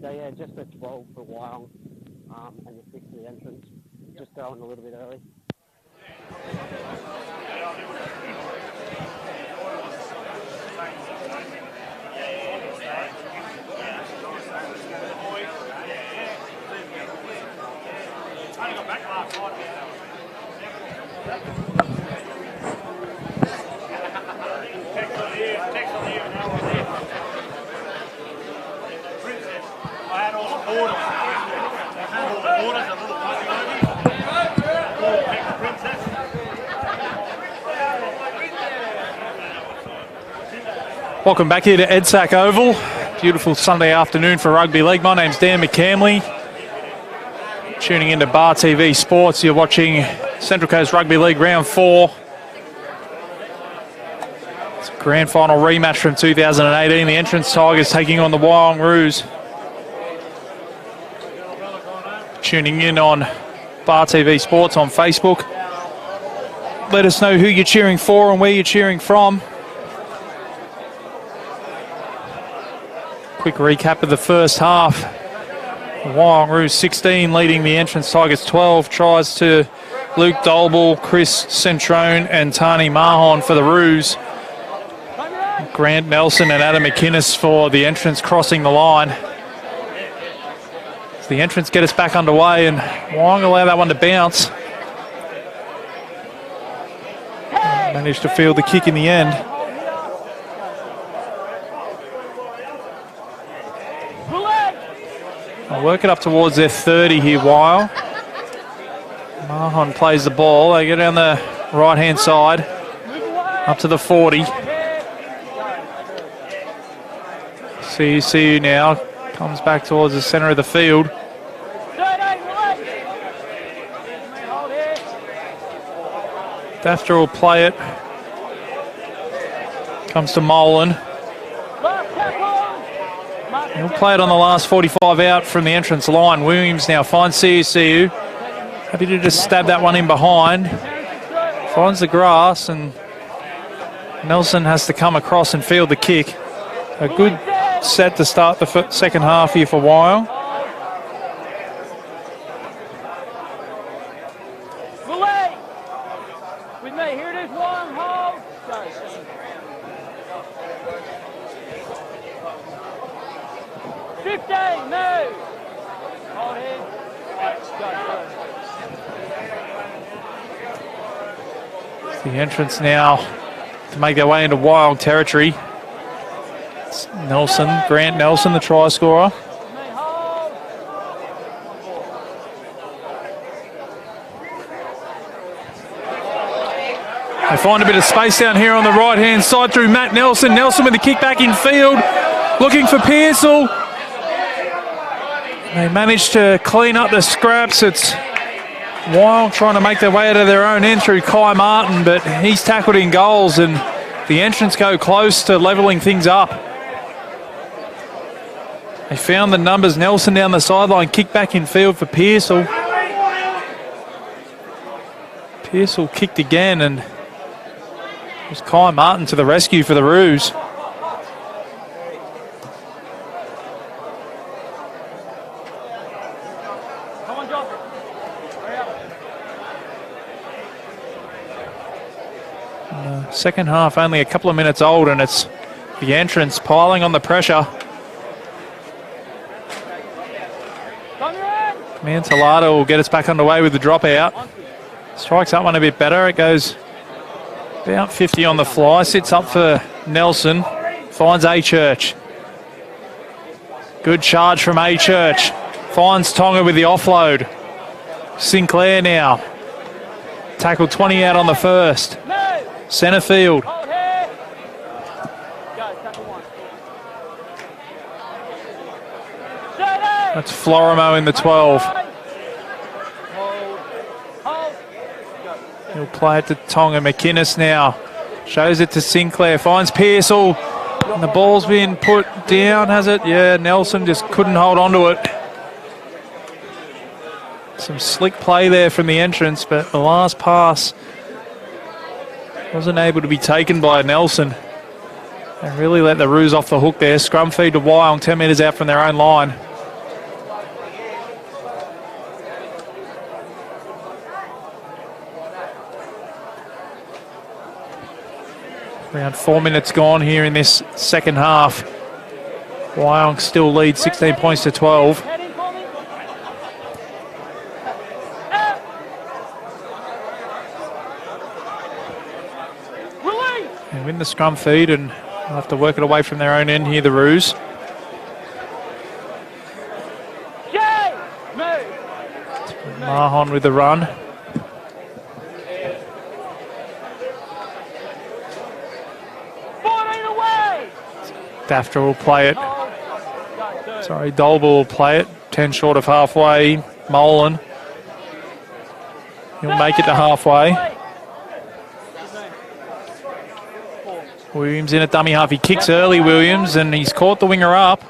So yeah, just a 12 for Wyong, and the 6 for the entrance. Just going a little bit early. Welcome back here to EDSAC Oval. Beautiful Sunday afternoon for rugby league. My name's Dan McCamley. Tuning into Bar TV Sports, you're watching Central Coast Rugby League Round 4. It's a grand final rematch from 2018. The Entrance Tigers taking on the Wyong Roos. Tuning in on Bar TV Sports on Facebook. Let us know who you're cheering for and where you're cheering from. Quick recap of the first half. Wyong Roos 16 leading the Entrance Tigers 12. Tries to Luke Dolble, Chris Centrone and Tani Mahon for the Roos. Grant Nelson and Adam McInnes for the Entrance crossing the line. As the Entrance get us back underway and Wyong allow that one to bounce. Managed to field the kick in the end. I'll work it up towards their 30 here, Wyong. Mahon plays the ball. They go down the right-hand side, up to the 40. CU now comes back towards the centre of the field. Dafter will play it. Comes to Molan. He'll play it on the last 45 out from the entrance line. Williams now finds CU. Happy to just stab that one in behind. Finds the grass and Nelson has to come across and field the kick. A good set to start the second half here for Wyong. With me, here it is, one, hold. Go. 15, move. Hold in. Go. The entrance now to make their way into Wyong territory. It's Nelson, Grant Nelson, the try scorer. They find a bit of space down here on the right-hand side through Matt Nelson. Nelson with the kick back in field, looking for Pearsall. They managed to clean up the scraps. It's Wyong trying to make their way out of their own end through Kai Martin, but he's tackled in goals and the entrance go close to levelling things up. They found the numbers. Nelson down the sideline, kick back in field for Pearsall. Pearsall kicked again and it was Kai Martin to the rescue for the Roos. Come on, John. Hurry up. Second half only a couple of minutes old and it's the entrance piling on the pressure. Mantelado will get us back underway with the dropout. Strikes that one a bit better. It goes about 50 on the fly. Sits up for Nelson. Finds A-Church. Good charge from A-Church. Finds Tonga with the offload. Sinclair now. Tackle 20 out on the first. Centre field. That's Florimo in the 12. He'll play it to Tonga. McInnes now. Shows it to Sinclair. Finds Pearsall. And the ball's been put down, has it? Yeah, Nelson just couldn't hold on to it. Some slick play there from the entrance, but the last pass wasn't able to be taken by Nelson. They really let the Roos off the hook there. Scrum feed to Wyong, 10 metres out from their own line. Around 4 minutes gone here in this second half. Wyong still leads 16 points to 12. Head in for me. Release. And win the scrum feed, and they'll have to work it away from their own end here, the Roos. Jay, move. Mahon with the run. Dafter will play it. Sorry, Dolber will play it. 10 short of halfway. Molan. He'll make it to halfway. Williams in at dummy half. He kicks early, Williams, and he's caught the winger up.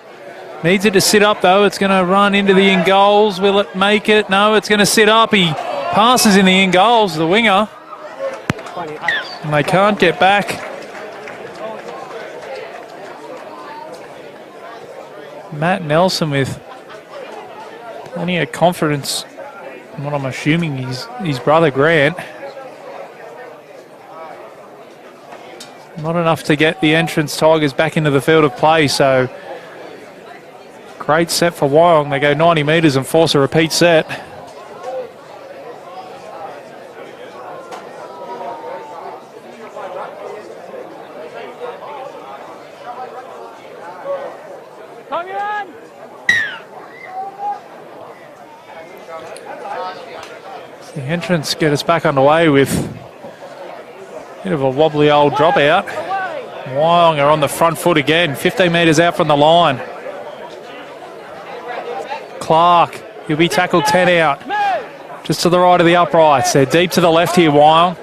Needs it to sit up, though. It's going to run into the in goals. Will it make it? No, it's going to sit up. He passes in the in goals, the winger. And they can't get back. Matt Nelson with plenty of confidence in what I'm assuming is his brother Grant. Not enough to get the entrance Tigers back into the field of play, so great set for Wyong. They go 90 metres and force a repeat set. The entrance get us back underway with a bit of a wobbly old dropout. Wyong are on the front foot again, 15 metres out from the line. Clark, he'll be tackled 10 out. Just to the right of the uprights. They're deep to the left here, Wyong.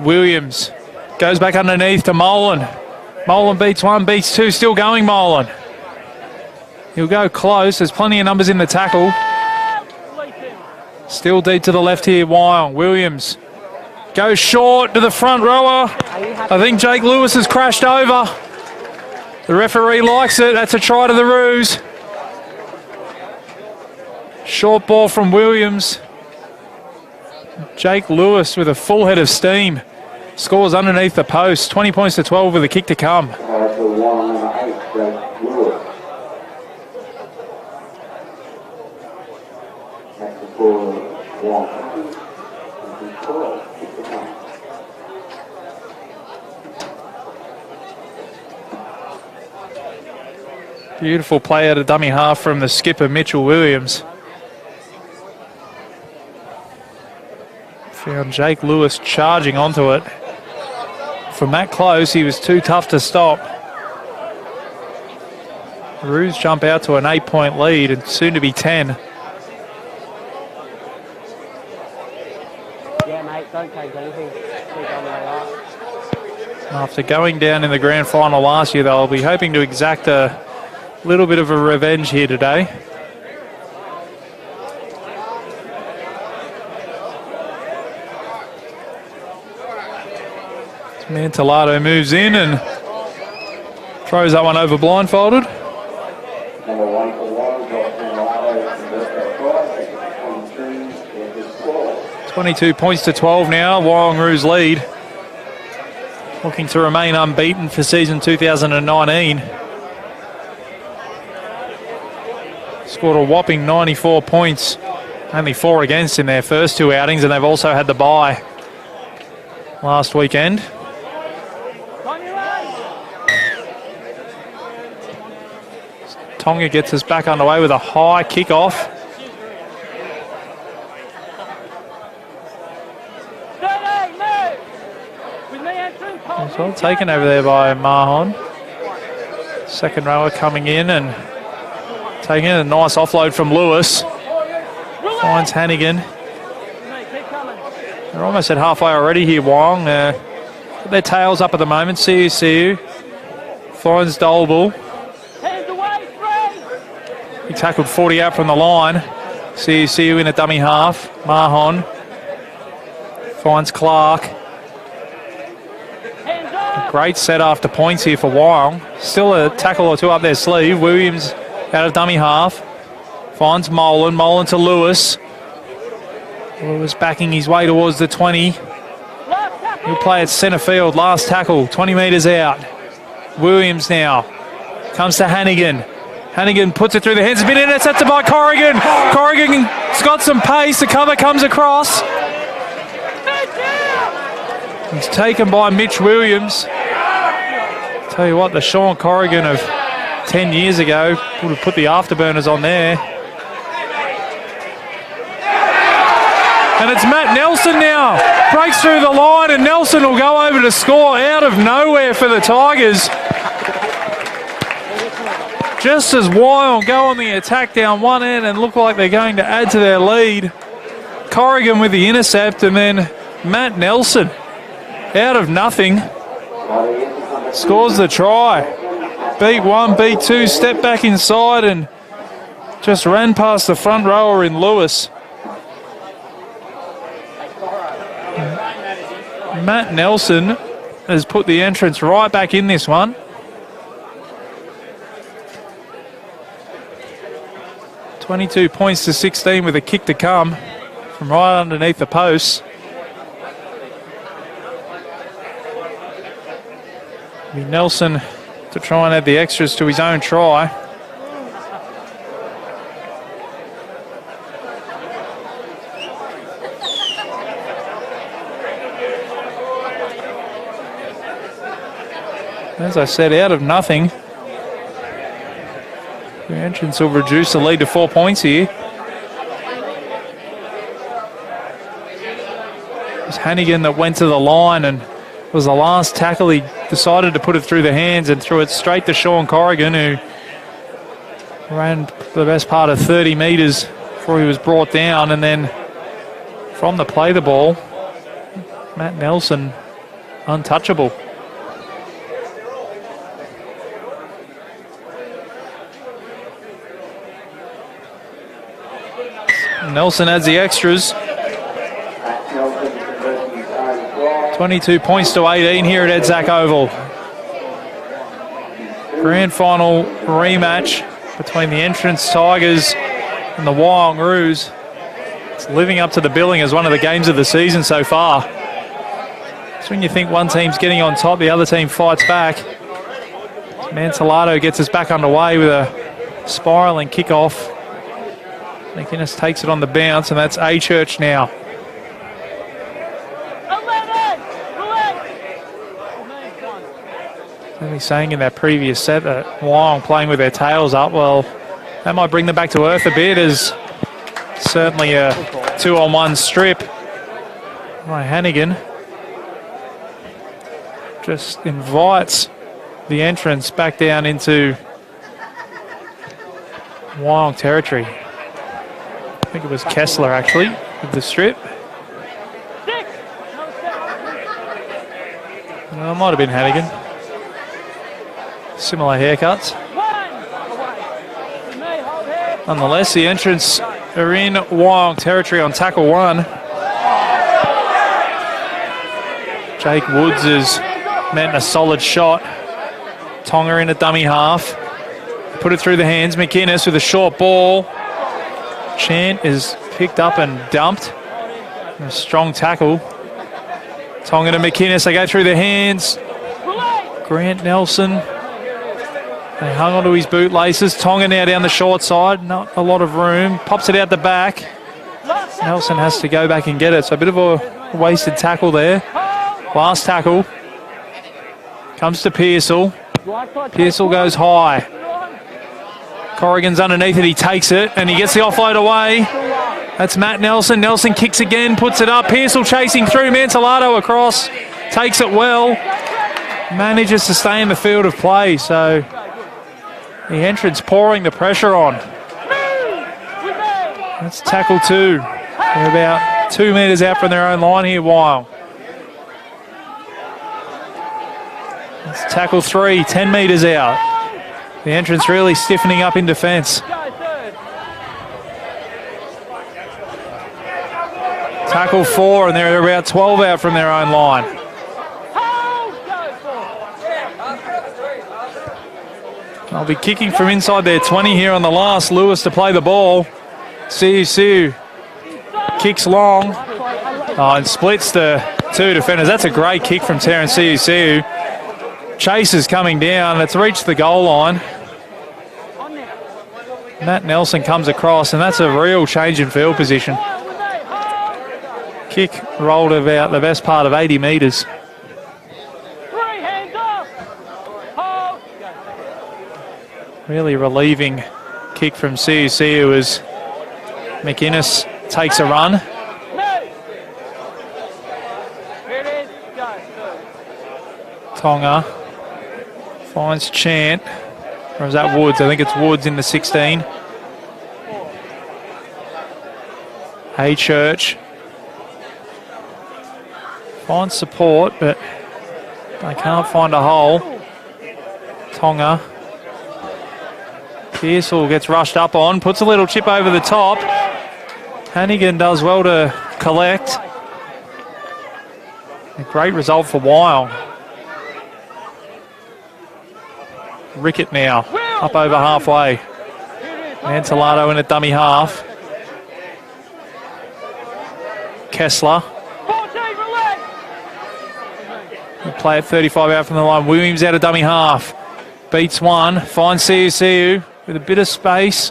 Williams goes back underneath to Molan. Molan beats one, beats two, still going Molan. He'll go close, there's plenty of numbers in the tackle. Still deep to the left here, Wyong. Williams goes short to the front rower. I think Jake Lewis has crashed over. The referee likes it. That's a try to the Roos. Short ball from Williams. Jake Lewis with a full head of steam. Scores underneath the post. 20 points to 12 with a kick to come. Beautiful play out of dummy half from the skipper, Mitchell Williams. Found Jake Lewis charging onto it. From that close, he was too tough to stop. The Roos jump out to an 8-point lead and soon to be 10. Yeah, mate, don't take anything. Keep on where you are. After going down in the grand final last year, they'll be hoping to exact a little bit of a revenge here today. Mantellato moves in and throws that one over blindfolded. 22 points to 12 now. Wyong Roos lead. Looking to remain unbeaten for season 2019. Scored a whopping 94 points. Only 4 against in their first 2 outings, and they've also had the bye last weekend. Tonga gets us back underway with a high kick-off. It's well taken over there by Mahon. Second rower coming in and taking a nice offload from Lewis. Finds Hannigan. They're almost at halfway already here, Wyong. Got their tails up at the moment. See you. Finds Dolble. He tackled 40 out from the line. See you in a dummy half. Mahon finds Clark. A great set after points here for Wyong. Still a tackle or two up their sleeve. Williams out of dummy half. Finds Molan. Molan to Lewis. Lewis backing his way towards the 20. He'll play at centre field. Last tackle, 20 metres out. Williams now comes to Hannigan. Hannigan puts it through the hands. It's been intercepted by Corrigan. Corrigan's got some pace. The cover comes across. He's taken by Mitch Williams. Tell you what, the Sean Corrigan of 10 years ago would have put the afterburners on there. And it's Matt Nelson now. Breaks through the line and Nelson will go over to score out of nowhere for the Tigers. Just as Wyong go on the attack down one end and look like they're going to add to their lead. Corrigan with the intercept and then Matt Nelson out of nothing scores the try. Beat one, beat two, step back inside and just ran past the front rower in Lewis. Matt Nelson has put the entrance right back in this one. $22 points to 16 with a kick to come from right underneath the posts. Nelson to try and add the extras to his own try. As I said, out of nothing. The entrance will reduce the lead to 4 points here. It was Hannigan that went to the line and was the last tackle. He decided to put it through the hands and threw it straight to Sean Corrigan, who ran the best part of 30 metres before he was brought down. And then from the play the ball, Matt Nelson, untouchable. Nelson adds the extras. 22 points to 18 here at Edzac Oval. Grand final rematch between the Entrance Tigers and the Wyong Roos. It's living up to the billing as one of the games of the season so far. So when you think one team's getting on top, the other team fights back. Mantellato gets us back underway with a spiralling kickoff. McInnes takes it on the bounce, and that's A-Church now. Only saying in that previous set that Wyong playing with their tails up, well, that might bring them back to earth a bit, as certainly a 2-on-1 strip by Hannigan just invites the entrance back down into Wyong territory. I think it was Kessler actually with the strip. Well, it might have been Hannigan. Similar haircuts. Nonetheless, the Entrance are in Wyong territory on tackle one. Jake Woods has meant a solid shot. Tonga in a dummy half. Put it through the hands. McInnes with a short ball. Chant is picked up and dumped. A strong tackle. Tonga to McInnes. They go through the hands. Grant Nelson. They hung onto his bootlaces. Tonga now down the short side. Not a lot of room. Pops it out the back. Nelson has to go back and get it. So a bit of a wasted tackle there. Last tackle. Comes to Pearsall. Pearsall goes high. Corrigan's underneath it. He takes it and he gets the offload away. That's Matt Nelson. Nelson kicks again, puts it up. Pearsall chasing through. Mantellato across. Takes it well. Manages to stay in the field of play. So the Entrance pouring the pressure on. That's tackle two. They're about 2 metres out from their own line here, Wyong. That's tackle three, 10 metres out. The Entrance really stiffening up in defence. Tackle four, and they're about 12 out from their own line. They'll be kicking from inside their 20 here on the last. Lewis to play the ball. Siu kicks long and splits the two defenders. That's a great kick from Terence Siu. Chase is coming down. It's reached the goal line. Matt Nelson comes across, and that's a real change in field position. Kick rolled about the best part of 80 metres. Really relieving kick from Siu as McInnes takes a run. Tonga finds Chant. Or is that Woods? I think it's Woods in the 16. Hey Church finds support, but they can't find a hole. Tonga. Pearsall gets rushed up on, puts a little chip over the top. Hannigan does well to collect. A great result for Wyong. Rickett now, up over halfway. Mantellato in a dummy half. Kessler. Play at 35 out from the line. Williams out of dummy half. Beats one, finds Siu with a bit of space.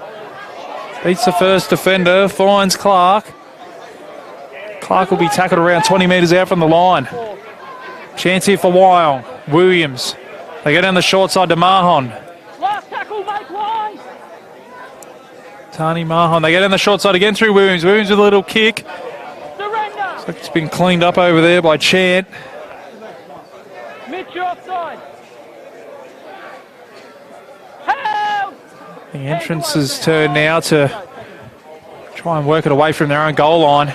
Beats the first defender, finds Clark. Clark will be tackled around 20 metres out from the line. Chance here for Wyong. Williams. They go down the short side to Mahon. Last tackle, make line. Tani Mahon. They go down the short side again through Williams. Williams with a little kick. Surrender. Looks like it's been cleaned up over there by Chant. Mitch, you're offside. Help! The entrance's turn now to try and work it away from their own goal line.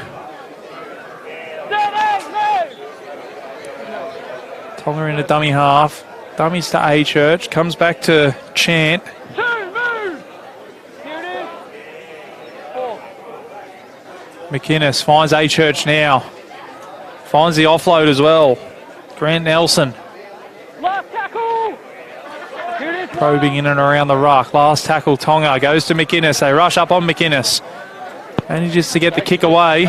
Tonga in a dummy half. Dummies to A Church. Comes back to Chant. Two, move! Here it is. Four. McInnes finds A Church now. Finds the offload as well. Grant Nelson Last tackle. Here it is. probing in and around the ruck. Last tackle, Tonga goes to McInnes. They rush up on McInnes. Manages to get the kick away.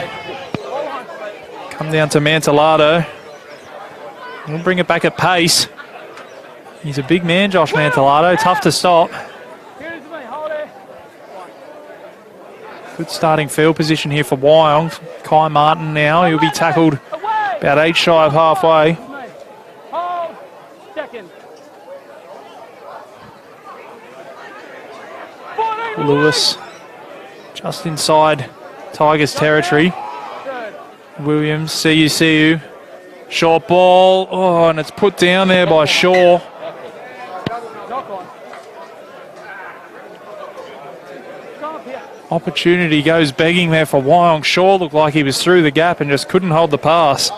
Come down to Mantellato. We'll bring it back at pace. He's a big man, Josh Mantellato. Tough to stop. Here it is, mate. Hold it. Good starting field position here for Wyong. Kai Martin now. He'll be tackled Away. about 8 shy of halfway. Hold. Second. 14 Lewis just inside Tigers territory. Third. Williams, Siu. Short ball. Oh, and it's put down there by Shaw. Knock on. Come up here. Opportunity goes begging there for Wyong. Shaw looked like he was through the gap and just couldn't hold the pass.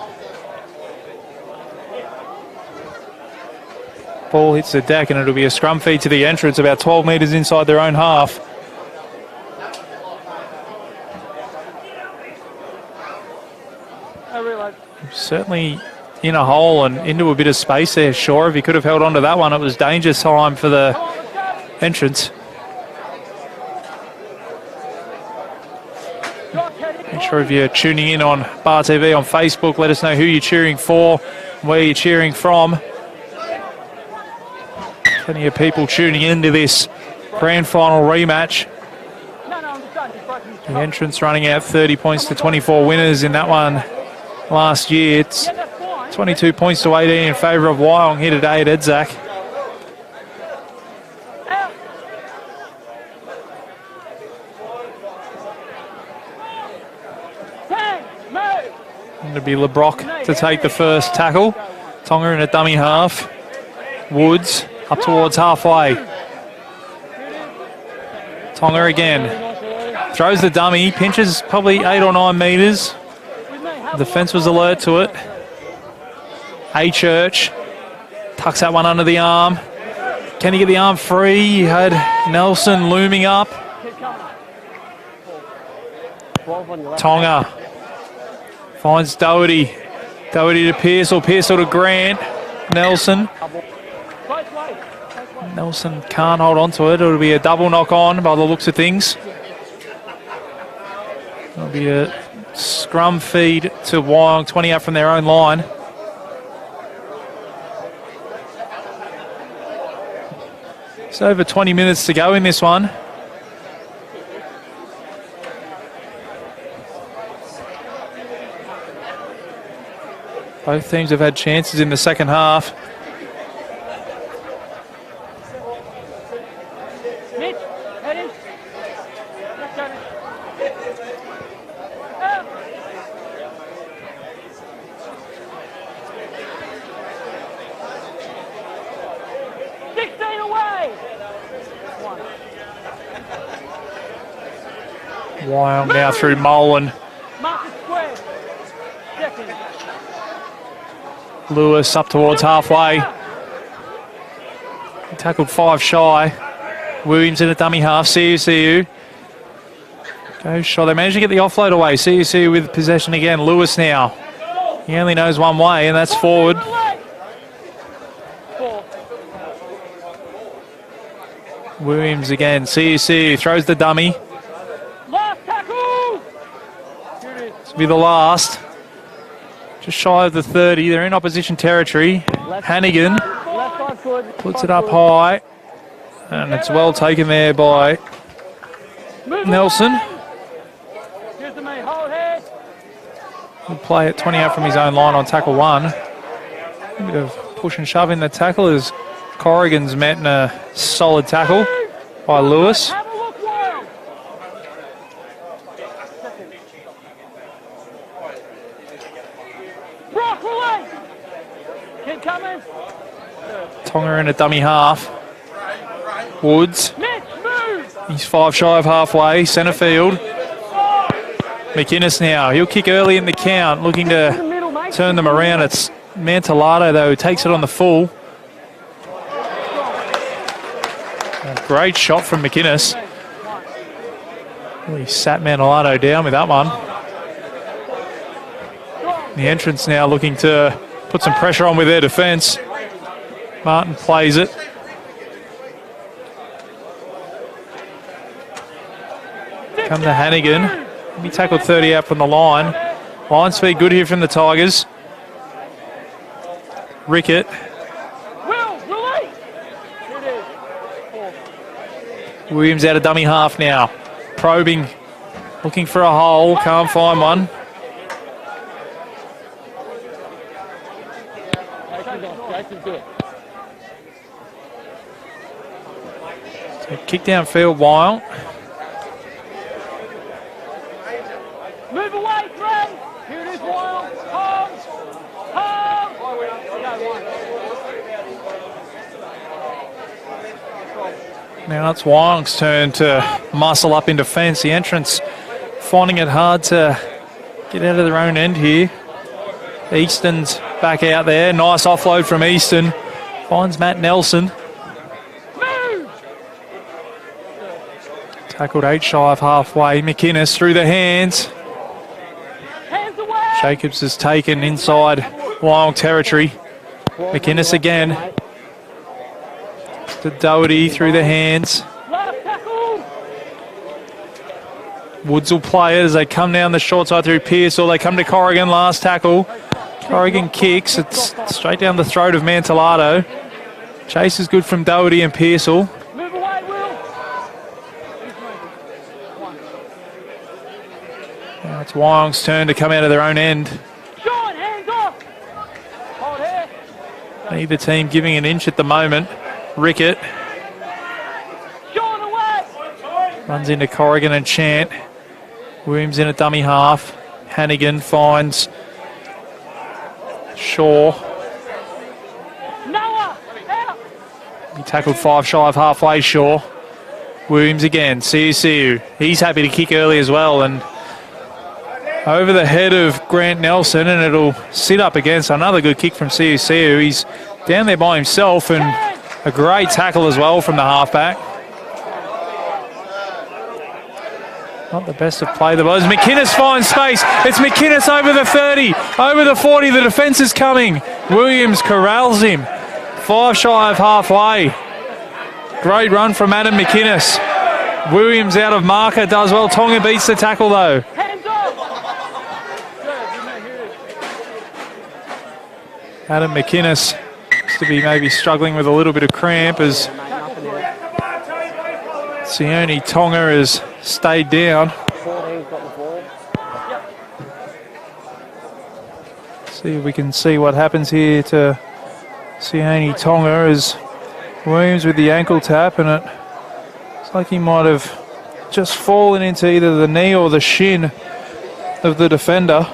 Ball hits the deck and it'll be a scrum feed to the entrance about 12 metres inside their own half. I realise. Certainly in a hole and into a bit of space there, Shaw. If he could have held on to that one, it was danger time for the entrance. Make sure if you're tuning in on Bar TV on Facebook, let us know who you're cheering for, where you're cheering from. Plenty of people tuning into this grand final rematch. No, I'm just done. Just broken. The entrance running out 30 points to 24 winners in that one last year. It's Yeah, that's fine. 22 points to 18 in favour of Wyong here today at Edzak. Out. Bang. Move. It'll be LeBrock to take the first tackle. Tonga in a dummy half. Woods up towards halfway. Tonga again. Throws the dummy. Pinches probably 8 or 9 metres. The fence was alert to it. A Church tucks that one under the arm. Can he get the arm free? He had Nelson looming up. Tonga finds Doherty. Doherty to Pearsall. Pearsall to Grant. Nelson. Nelson can't hold on to it. It'll be a double knock on by the looks of things. It'll be a Scrum feed to Wyong, 20 out from their own line. It's over 20 minutes to go in this one. Both teams have had chances in the second half. Mitch, head in. Let's go, Mitch. 16 away. Wyong now through Molan. Mark the square. Second. Lewis up towards halfway. He tackled 5 shy. Williams in a dummy half. CUCU. Goes shot. They managed to get the offload away. CUCU with possession again. Lewis now. He only knows one way, and that's forward. Williams again. CUCU throws the dummy. Last tackle. Here it is. This will be the last. Just shy of the 30. They're in opposition territory. Hannigan Left side foot. puts it up high. And it's well taken there by Move Nelson. away. Here's the main. Hold head. He'll play it 20 out from his own line on tackle 1. A bit of push and shove in the tackle as Corrigan's met in a solid tackle by Lewis. Have a look, Wyong. Brock, relay. Kid coming. Tonga in a dummy half. Woods, Mitch, move. he's 5 shy of halfway, centre field. McInnes now, he'll kick early in the count, looking to Middle, mate. turn them around. It's Mantellato though, who takes it on the full. A great shot from McInnes. Really sat Mantellato down with that one. The entrance now looking to put some pressure on with their defence. Martin plays it. Come to Hannigan. He tackled 30 out from the line. Line speed good here from the Tigers. Rickett. Will, release. Here it is. Williams out of dummy half now. Probing. Looking for a hole. Can't find one. So kick downfield, Wyong. Move away, Trent. Here it is, Wyong. Home. Home. Now it's Wyong's turn to muscle up in defence. The entrance finding it hard to get out of their own end here. Easton's back out there. Nice offload from Easton. Finds Matt Nelson. Move. Tackled 8 shy of halfway. McInnes through the hands. Hands away. Jacobs has taken inside Wyong territory. McInnes again. To Doherty through the hands. Last tackle. Woods will play it as they come down the short side through Pearce, or they come to Corrigan. Last tackle. Corrigan kicks. It's straight down the throat of Mantellato. Chase is good from Doherty and Pearsall. Move away, Will. Now it's Wyong's turn to come out of their own end. Sean, hands off. Hold here. Neither team giving an inch at the moment. Rickett Sean away. runs into Corrigan and Chant. Williams in a dummy half. Hannigan finds Shaw. Noah, out. He tackled 5 shy of halfway, Shaw. Williams again, CUCU. He's happy to kick early as well, and over the head of Grant Nelson, and it'll sit up against another good kick from CUCU. He's down there by himself, and a great tackle as well from the halfback. Not the best of play. The Boys. McInnes finds space. It's McInnes over the 30, over the 40. The defence is coming. Williams corrals him. 5 shy of halfway. Great run from Adam McInnes. Williams out of marker does well. Tonga beats the tackle though. Hands off. Adam McInnes looks to be maybe struggling with a little bit of cramp as Sione Tonga has stayed down. 14's got the ball. See if we can see what happens here to Sione Tonga as Williams with the ankle tap, and it looks like he might have just fallen into either the knee or the shin of the defender.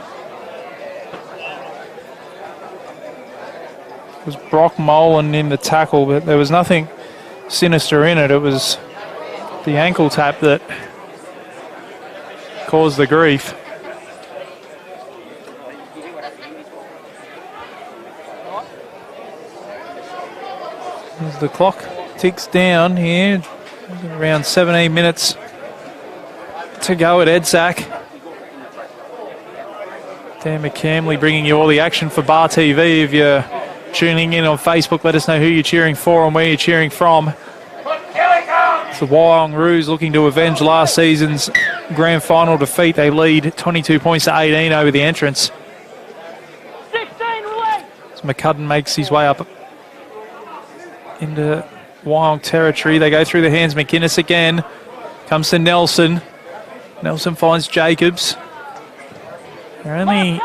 It was Brock Molan in the tackle, but there was nothing sinister in it. It was the ankle tap that caused the grief. As the clock ticks down here, around 17 minutes to go at EDSAC. Dan McCamley bringing you all the action for Bar TV. If you're tuning in on Facebook, let us know who you're cheering for and where you're cheering from. It's the Wyong Roos looking to avenge last season's grand final defeat. They lead 22 points to 18 over the entrance. 16 relay. As McCudden makes his way up into Wyong territory. They go through the hands. McInnes again. Comes to Nelson. Nelson finds Jacobs. They're only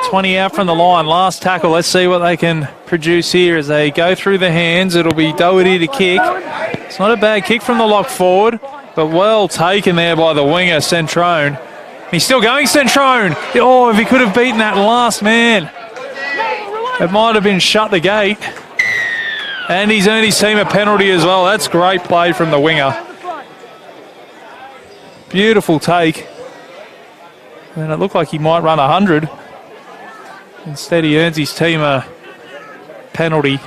20 out from the line. Last tackle. Let's see what they can produce here as they go through the hands. It'll be Doherty to kick. It's not a bad kick from the lock forward, but well taken there by the winger, Centrone. He's still going, Centrone. Oh, if he could have beaten that last man, it might have been shut the gate. And he's earned his team a penalty as well. That's great play from the winger. Beautiful take. And it looked like he might run 100. Instead, he earns his team a penalty.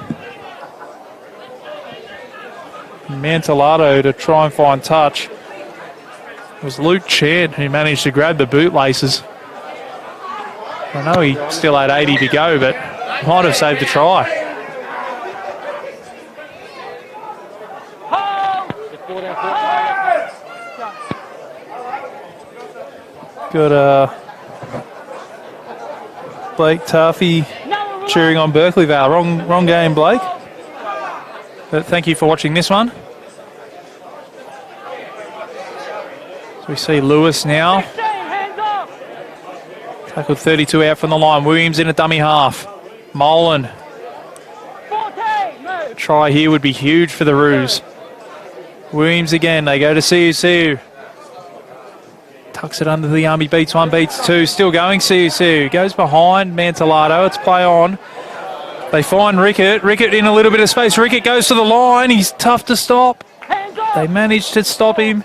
Mantellato to try and find touch. It was Luke Chan who managed to grab the bootlaces. I know he still had 80 to go, but might have saved the try. Got Blake Tuffy cheering on Berkeley Vale. Wrong game, Blake. But thank you for watching this one. So we see Lewis now. Tackled 32 out from the line. Williams in a dummy half. Molan. Try here would be huge for the Roos. Williams again. They go to CUCU. Tucks it under the arm. He beats one, beats two. Still going, CUCU. Goes behind Mantellato. It's play on. They find Rickett. Rickett in a little bit of space. Rickett goes to the line. He's tough to stop. They managed to stop him.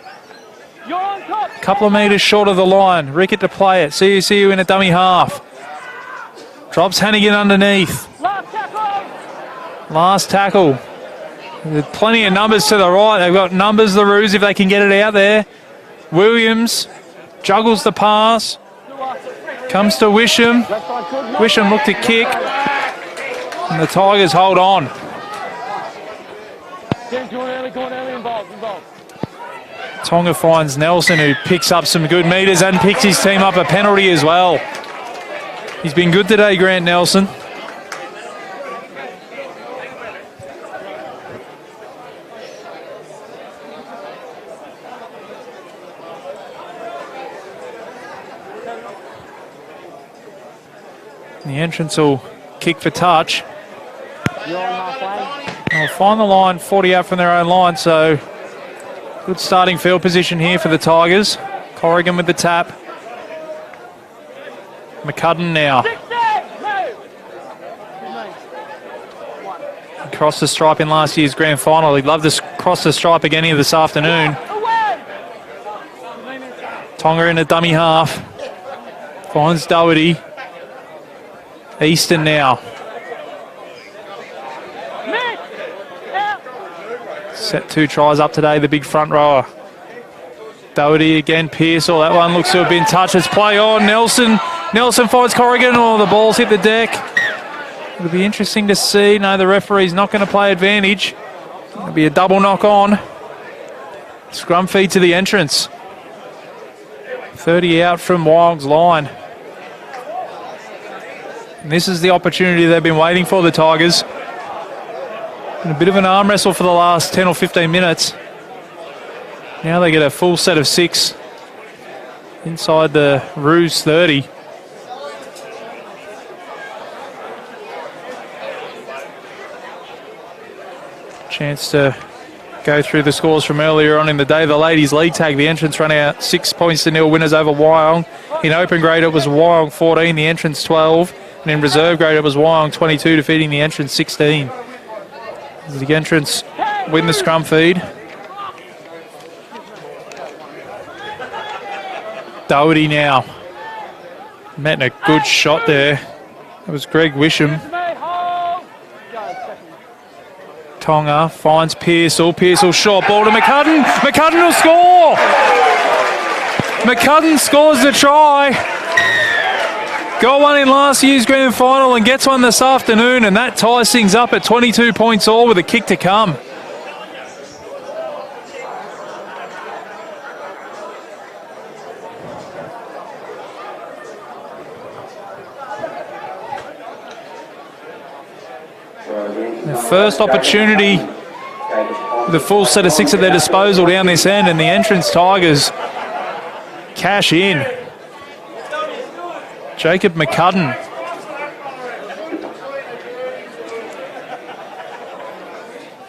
A couple of metres short of the line. Rickett to play it. CUCU in a dummy half. Drops Hannigan underneath. Last tackle. There's plenty of numbers to the right. They've got numbers, the Roos, if they can get it out there. Williams juggles the pass. Comes to Wisham. Wisham looked to kick. And the Tigers hold on. Tonga finds Nelson, who picks up some good metres and picks his team up a penalty as well. He's been good today, Grant Nelson. The entrance will kick for touch. They'll find the line 40 out from their own line, so good starting field position here for the Tigers. Corrigan with the tap. McCudden now. He crossed the stripe in last year's grand final. He'd love to cross the stripe again here this afternoon. Tonga in a dummy half. Finds Doherty. Easton now. Set 2 tries up today, the big front rower. Doherty again, Pearsall. That one looks to have been touched. It's play on. Nelson finds Corrigan. Oh, the ball's hit the deck. It'll be interesting to see. No, the referee's not going to play advantage. It'll be a double knock on. Scrum feed to the entrance. 30 out from Wyong's line. And this is the opportunity they've been waiting for, the Tigers. Been a bit of an arm wrestle for the last 10 or 15 minutes. Now they get a full set of 6 inside the Roos 30. Chance to go through the scores from earlier on in the day. The ladies league tag, the entrance run out 6 points to nil, winners over Wyong. In open grade it was Wyong 14, the entrance 12. And in reserve grade it was Wyong 22, defeating the entrance 16. As the entrance win the scrum feed. Doherty now. Met a good shot there. That was Greg Wisham. Tonga finds Pearsall. Pearsall short ball to McCudden. McCudden will score! McCudden scores the try. Got one in last year's grand final and gets one this afternoon, and that ties things up at 22 points all with a kick to come. The first opportunity with a full set of 6 at their disposal down this end, and the entrance Tigers cash in. Jacob McCudden.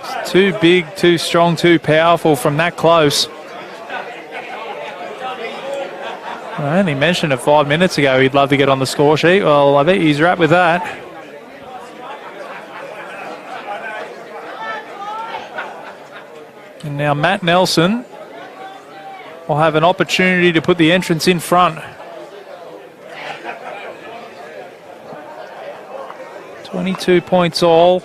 It's too big, too strong, too powerful from that close. I only mentioned it 5 minutes ago he'd love to get on the score sheet. Well, I bet he's right with that. And now Matt Nelson will have an opportunity to put the entrance in front. 22 points all.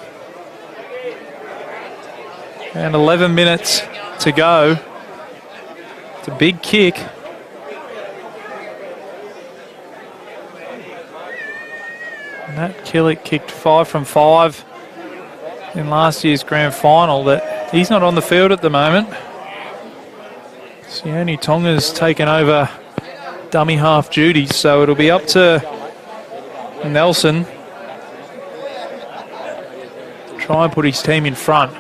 And 11 minutes to go. It's a big kick. Matt Killick kicked 5 from 5 in last year's grand final. That he's not on the field at the moment. Sione Tonga's taken over dummy half duties, so it'll be up to Nelson to try and put his team in front.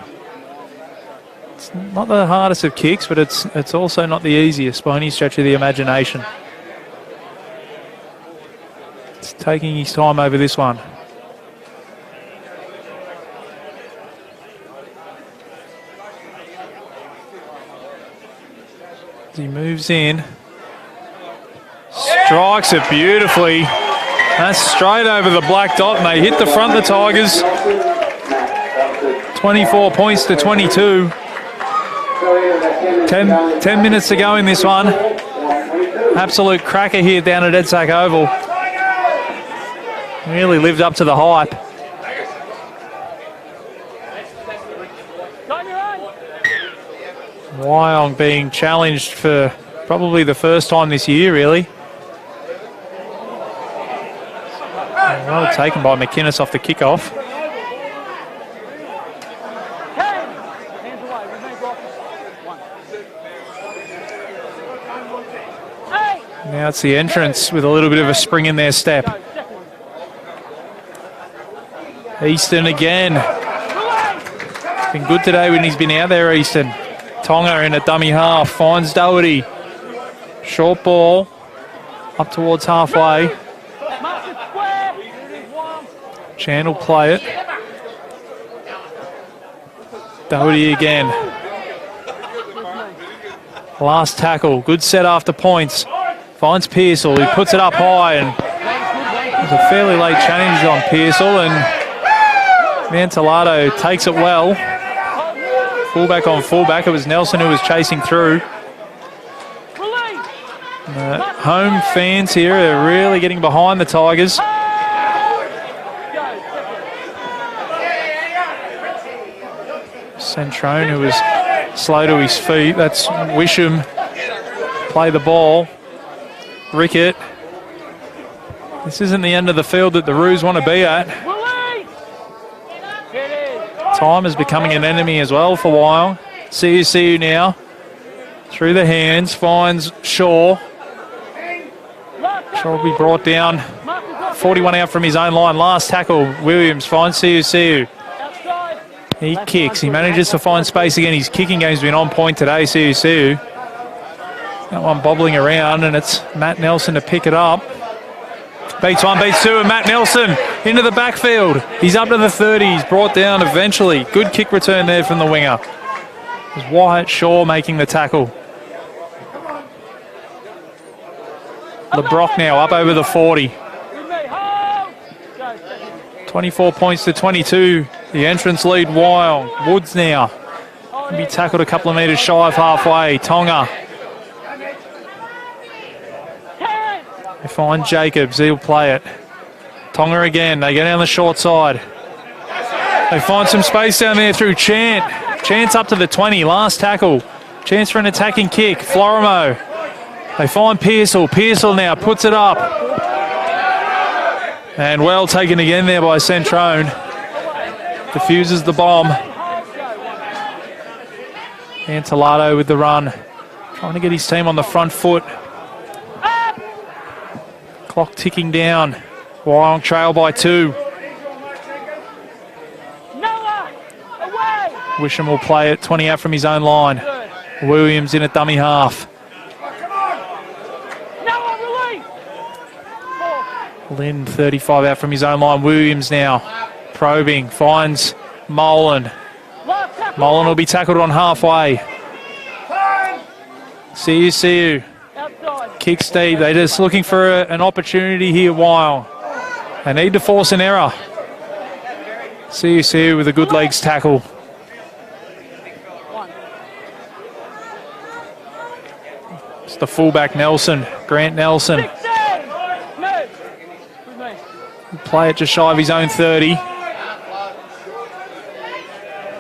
It's not the hardest of kicks, but it's also not the easiest by any stretch of the imagination. It's taking his time over this one. As he moves in, strikes it beautifully. That's straight over the black dot, and they hit the front, the Tigers. 24 points to 22. 10 minutes to go in this one. Absolute cracker here down at Edsack Oval. Really lived up to the hype. Wyong being challenged for probably the first time this year, really. Well taken by McInnes off the kickoff. Now it's the entrance with a little bit of a spring in their step. Easton again. Been good today when he's been out there, Easton. Tonga in a dummy half, finds Doherty. Short ball, up towards halfway. Chan will play it. Doherty again. Last tackle, good set after points. Finds Pearsall, who puts it up high, and there's a fairly late change on Pearsall, and Mantellato takes it well. Fullback on fullback. It was Nelson who was chasing through. Home fans here are really getting behind the Tigers. Centrone, who was slow to his feet. That's Wisham. Play the ball. Rickett. This isn't the end of the field that the Roos want to be at. Time is becoming an enemy as well for Wyong. See you now. Through the hands, finds Shaw. Shaw will be brought down 41 out from his own line. Last tackle, Williams finds Siu. Outside. He kicks. He manages to find space again. His kicking game's been on point today, Siu. That one bobbling around, and it's Matt Nelson to pick it up. Beats one, beats two, and Matt Nelson into the backfield. He's up to the 30. He's brought down eventually. Good kick return there from the winger. It was Wyatt Shaw making the tackle. LeBrock now up over the 40. 24 points to 22. The entrance lead, Wyong. Woods now. Can be tackled a couple of metres shy of halfway. Tonga. They find Jacobs. He'll play it. Tonga again. They go down the short side. They find some space down there through Chant. Chant's up to the 20. Last tackle. Chance for an attacking kick. Florimo. They find Pearsall. Pearsall now puts it up. And well taken again there by Centrone. Diffuses the bomb. Antolato with the run. Trying to get his team on the front foot. Clock ticking down. Wyong trail by 2. Wisham will play it. 20 out from his own line. Williams in at dummy half. Lynn 35 out from his own line. Williams now probing. Finds Molan. Molan will be tackled on halfway. Siu. Kicks deep. They're just looking for an opportunity here, Wyong. They need to force an error. Siu with a good legs tackle. It's the fullback Nelson, Grant Nelson. Play it just shy of his own 30.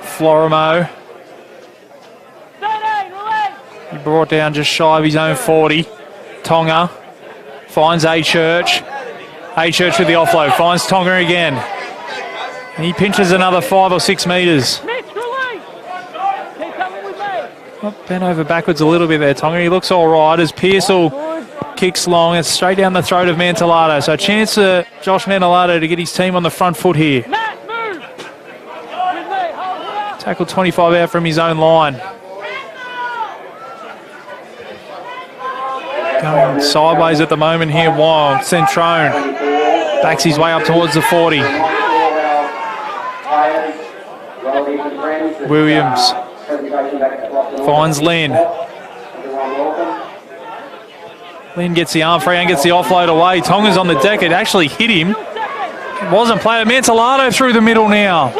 Florimo. He brought down just shy of his own 40. Tonga finds A-Church. A-Church with the offload. Finds Tonga again. And he pinches another 5 or 6 metres. Bent over backwards a little bit there, Tonga. He looks all right as Pearsall kicks long. It's straight down the throat of Mantellato. So a chance for Josh Mantellato to get his team on the front foot here. Tackle 25 out from his own line. Going sideways at the moment here, Wyong. Centrone backs his way up towards the 40. Williams finds Lynn. Lynn gets the arm free and gets the offload away. Tonga's on the deck. It actually hit him. It wasn't played. Mantellato through the middle now.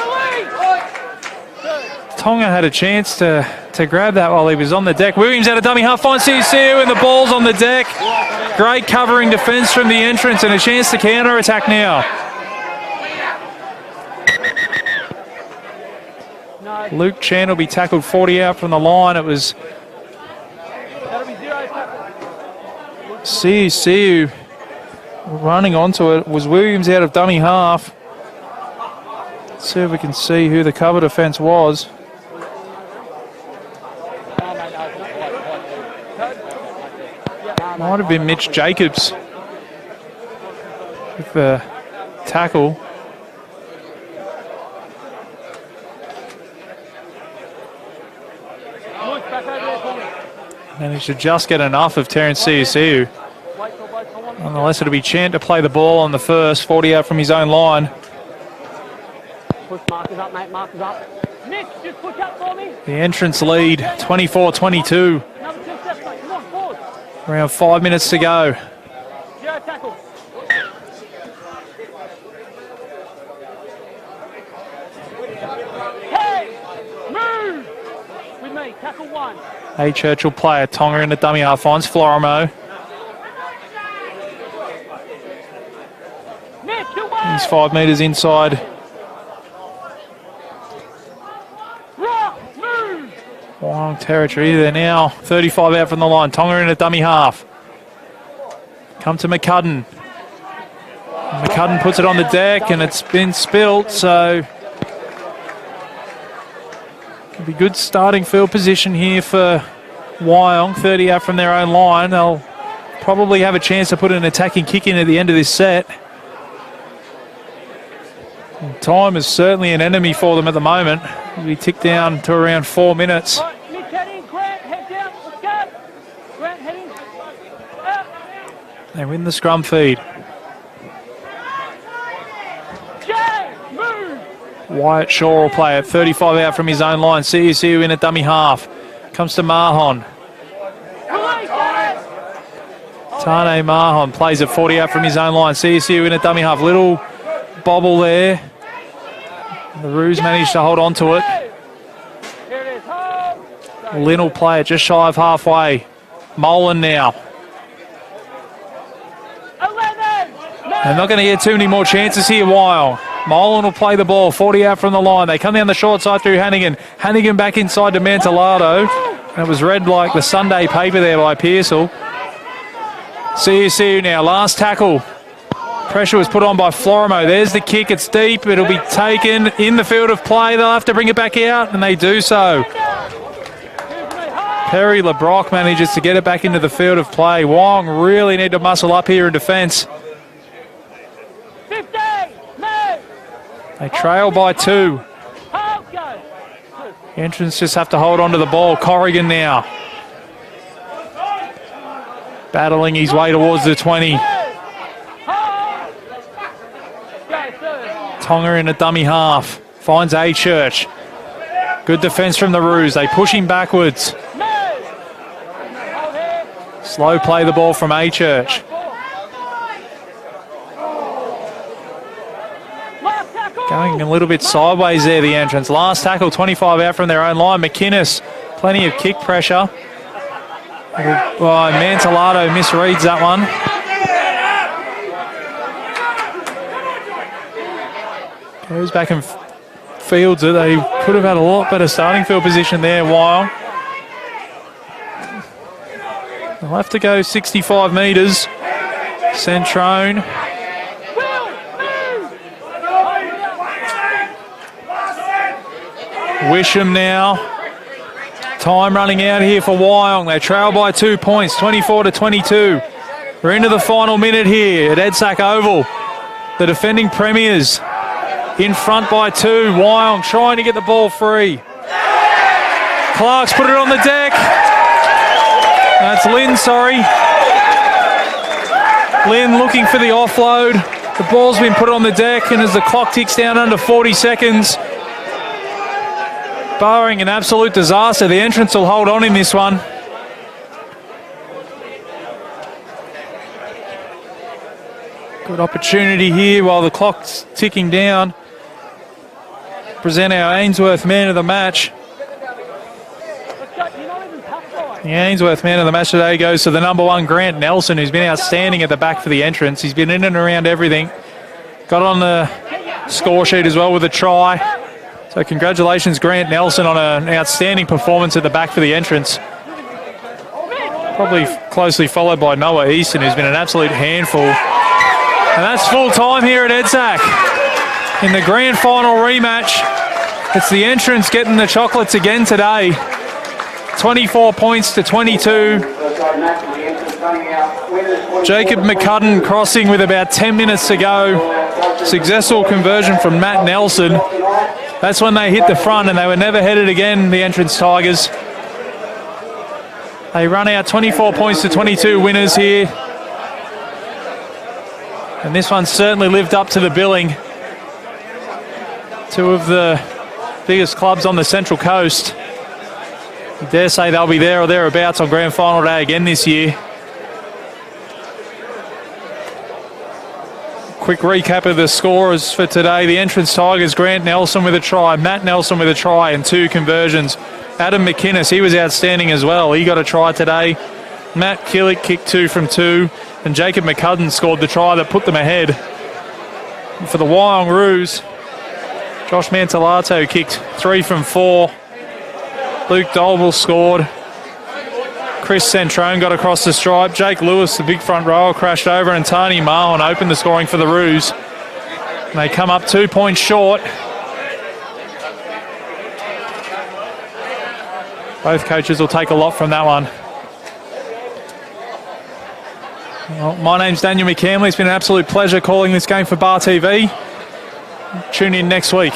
Tonga had a chance to grab that while he was on the deck. Williams out of dummy half, finds Siu and the ball's on the deck. Great covering defence from the entrance and a chance to counter-attack now. Luke Chan will be tackled 40 out from the line. It was Siu running onto it. Was Williams out of dummy half. Let's see if we can see who the cover defence was. Might have been Mitch Jacobs with the tackle. Managed to just get enough of Terence Siu. Nonetheless, it'll be Chant to play the ball on the first, 40 out from his own line. Push markers up, mate, markers up. Nick, just push up for me. The entrance lead, 24-22. Another 2 steps, mate. Come on, forward. Around 5 minutes to go. Zero tackle. Hey, move. With me, tackle 1. A Churchill player, Tonga in the dummy half, finds Florimo. He's 5 metres inside. Wyong territory there now. 35 out from the line. Tonga in a dummy half. Come to McCudden. McCudden puts it on the deck and it's been spilt, so it'll be good starting field position here for Wyong. 30 out from their own line. They'll probably have a chance to put an attacking kick in at the end of this set. Time is certainly an enemy for them at the moment. We tick down to around 4 minutes. Right, Nick heading, Grant, head down, let's go. Grant heading, up. They win the scrum feed. Jay, move. Wyatt Shaw will play it. 35 out from his own line. CSU in at dummy half. Comes to Mahon. Release, Grant. Tane Mahon plays it 40 out from his own line. CSU in at dummy half. Little bobble there. The Roos managed to hold on to it. Here it is, hold. Lynn will play it just shy of halfway. Molan now. 11. They're not going to get too many more chances here, Wyong. Molan will play the ball, 40 out from the line. They come down the short side through Hannigan. Hannigan back inside to Mantelado. It was read like the Sunday paper there by Pearsall. CSU now, last tackle. Pressure was put on by Florimo. There's the kick, it's deep. It'll be taken in the field of play. They'll have to bring it back out, and they do so. Perry LeBrock manages to get it back into the field of play. Wyong really need to muscle up here in defence. 50. Move. They trail by 2. Hold, go. The entrants just have to hold on to the ball. Corrigan now. Battling his way towards the 20. Hold. Go, third. Tonga in a dummy half. Finds A Church. Good defence from the Roos. They push him backwards. Move. Hold here. Slow play the ball from A Church. Last tackle. Going a little bit sideways there, the entrance. Last tackle, 25 out from their own line. McInnes, plenty of kick pressure. Oh, Mantelado misreads that one. Goes back and fields it. They could have had a lot better starting field position there, Wyong. They'll have to go 65 metres. Centrone. Wisham now. Time running out here for Wyong. They trail by 2 points, 24-22. We're into the final minute here at Edsack Oval. The defending premiers in front by 2. Wyong trying to get the ball free. Clark's put it on the deck. That's Lynn, sorry. Lynn looking for the offload. The ball's been put on the deck, and as the clock ticks down under 40 seconds, barring an absolute disaster, the entrants will hold on in this one. Good opportunity here while the clock's ticking down. Present our Ainsworth man of the match. The Ainsworth man of the match today goes to the number 1, Grant Nelson, who's been outstanding at the back for the entrance. He's been in and around everything. Got on the score sheet as well with a try. So congratulations, Grant Nelson, on an outstanding performance at the back for the entrance. Probably closely followed by Noah Easton, who's been an absolute handful. And that's full time here at Edsack. In the grand final rematch, it's the entrants getting the chocolates again today. 24 points to 22. Jacob McCudden crossing with about 10 minutes to go. Successful conversion from Matt Nelson. That's when they hit the front, and they were never headed again, the entrance Tigers. They run out 24 points to 22 winners here. And this one certainly lived up to the billing. 2 of the biggest clubs on the Central Coast. I dare say they'll be there or thereabouts on grand final day again this year. Quick recap of the scorers for today. The entrance Tigers, Grant Nelson with a try, Matt Nelson with a try and 2 conversions. Adam McInnes, he was outstanding as well. He got a try today. Matt Killick kicked 2 from 2. And Jacob McCudden scored the try that put them ahead. For the Wyong Roos, Josh Mantellato kicked 3 from 4. Luke Dolble scored. Chris Centrone got across the stripe. Jake Lewis, the big front rower, crashed over, and Tony Mahon opened the scoring for the Roos. And they come up 2 points short. Both coaches will take a lot from that one. Well, my name's Daniel McCamley. It's been an absolute pleasure calling this game for Bar TV. Tune in next week.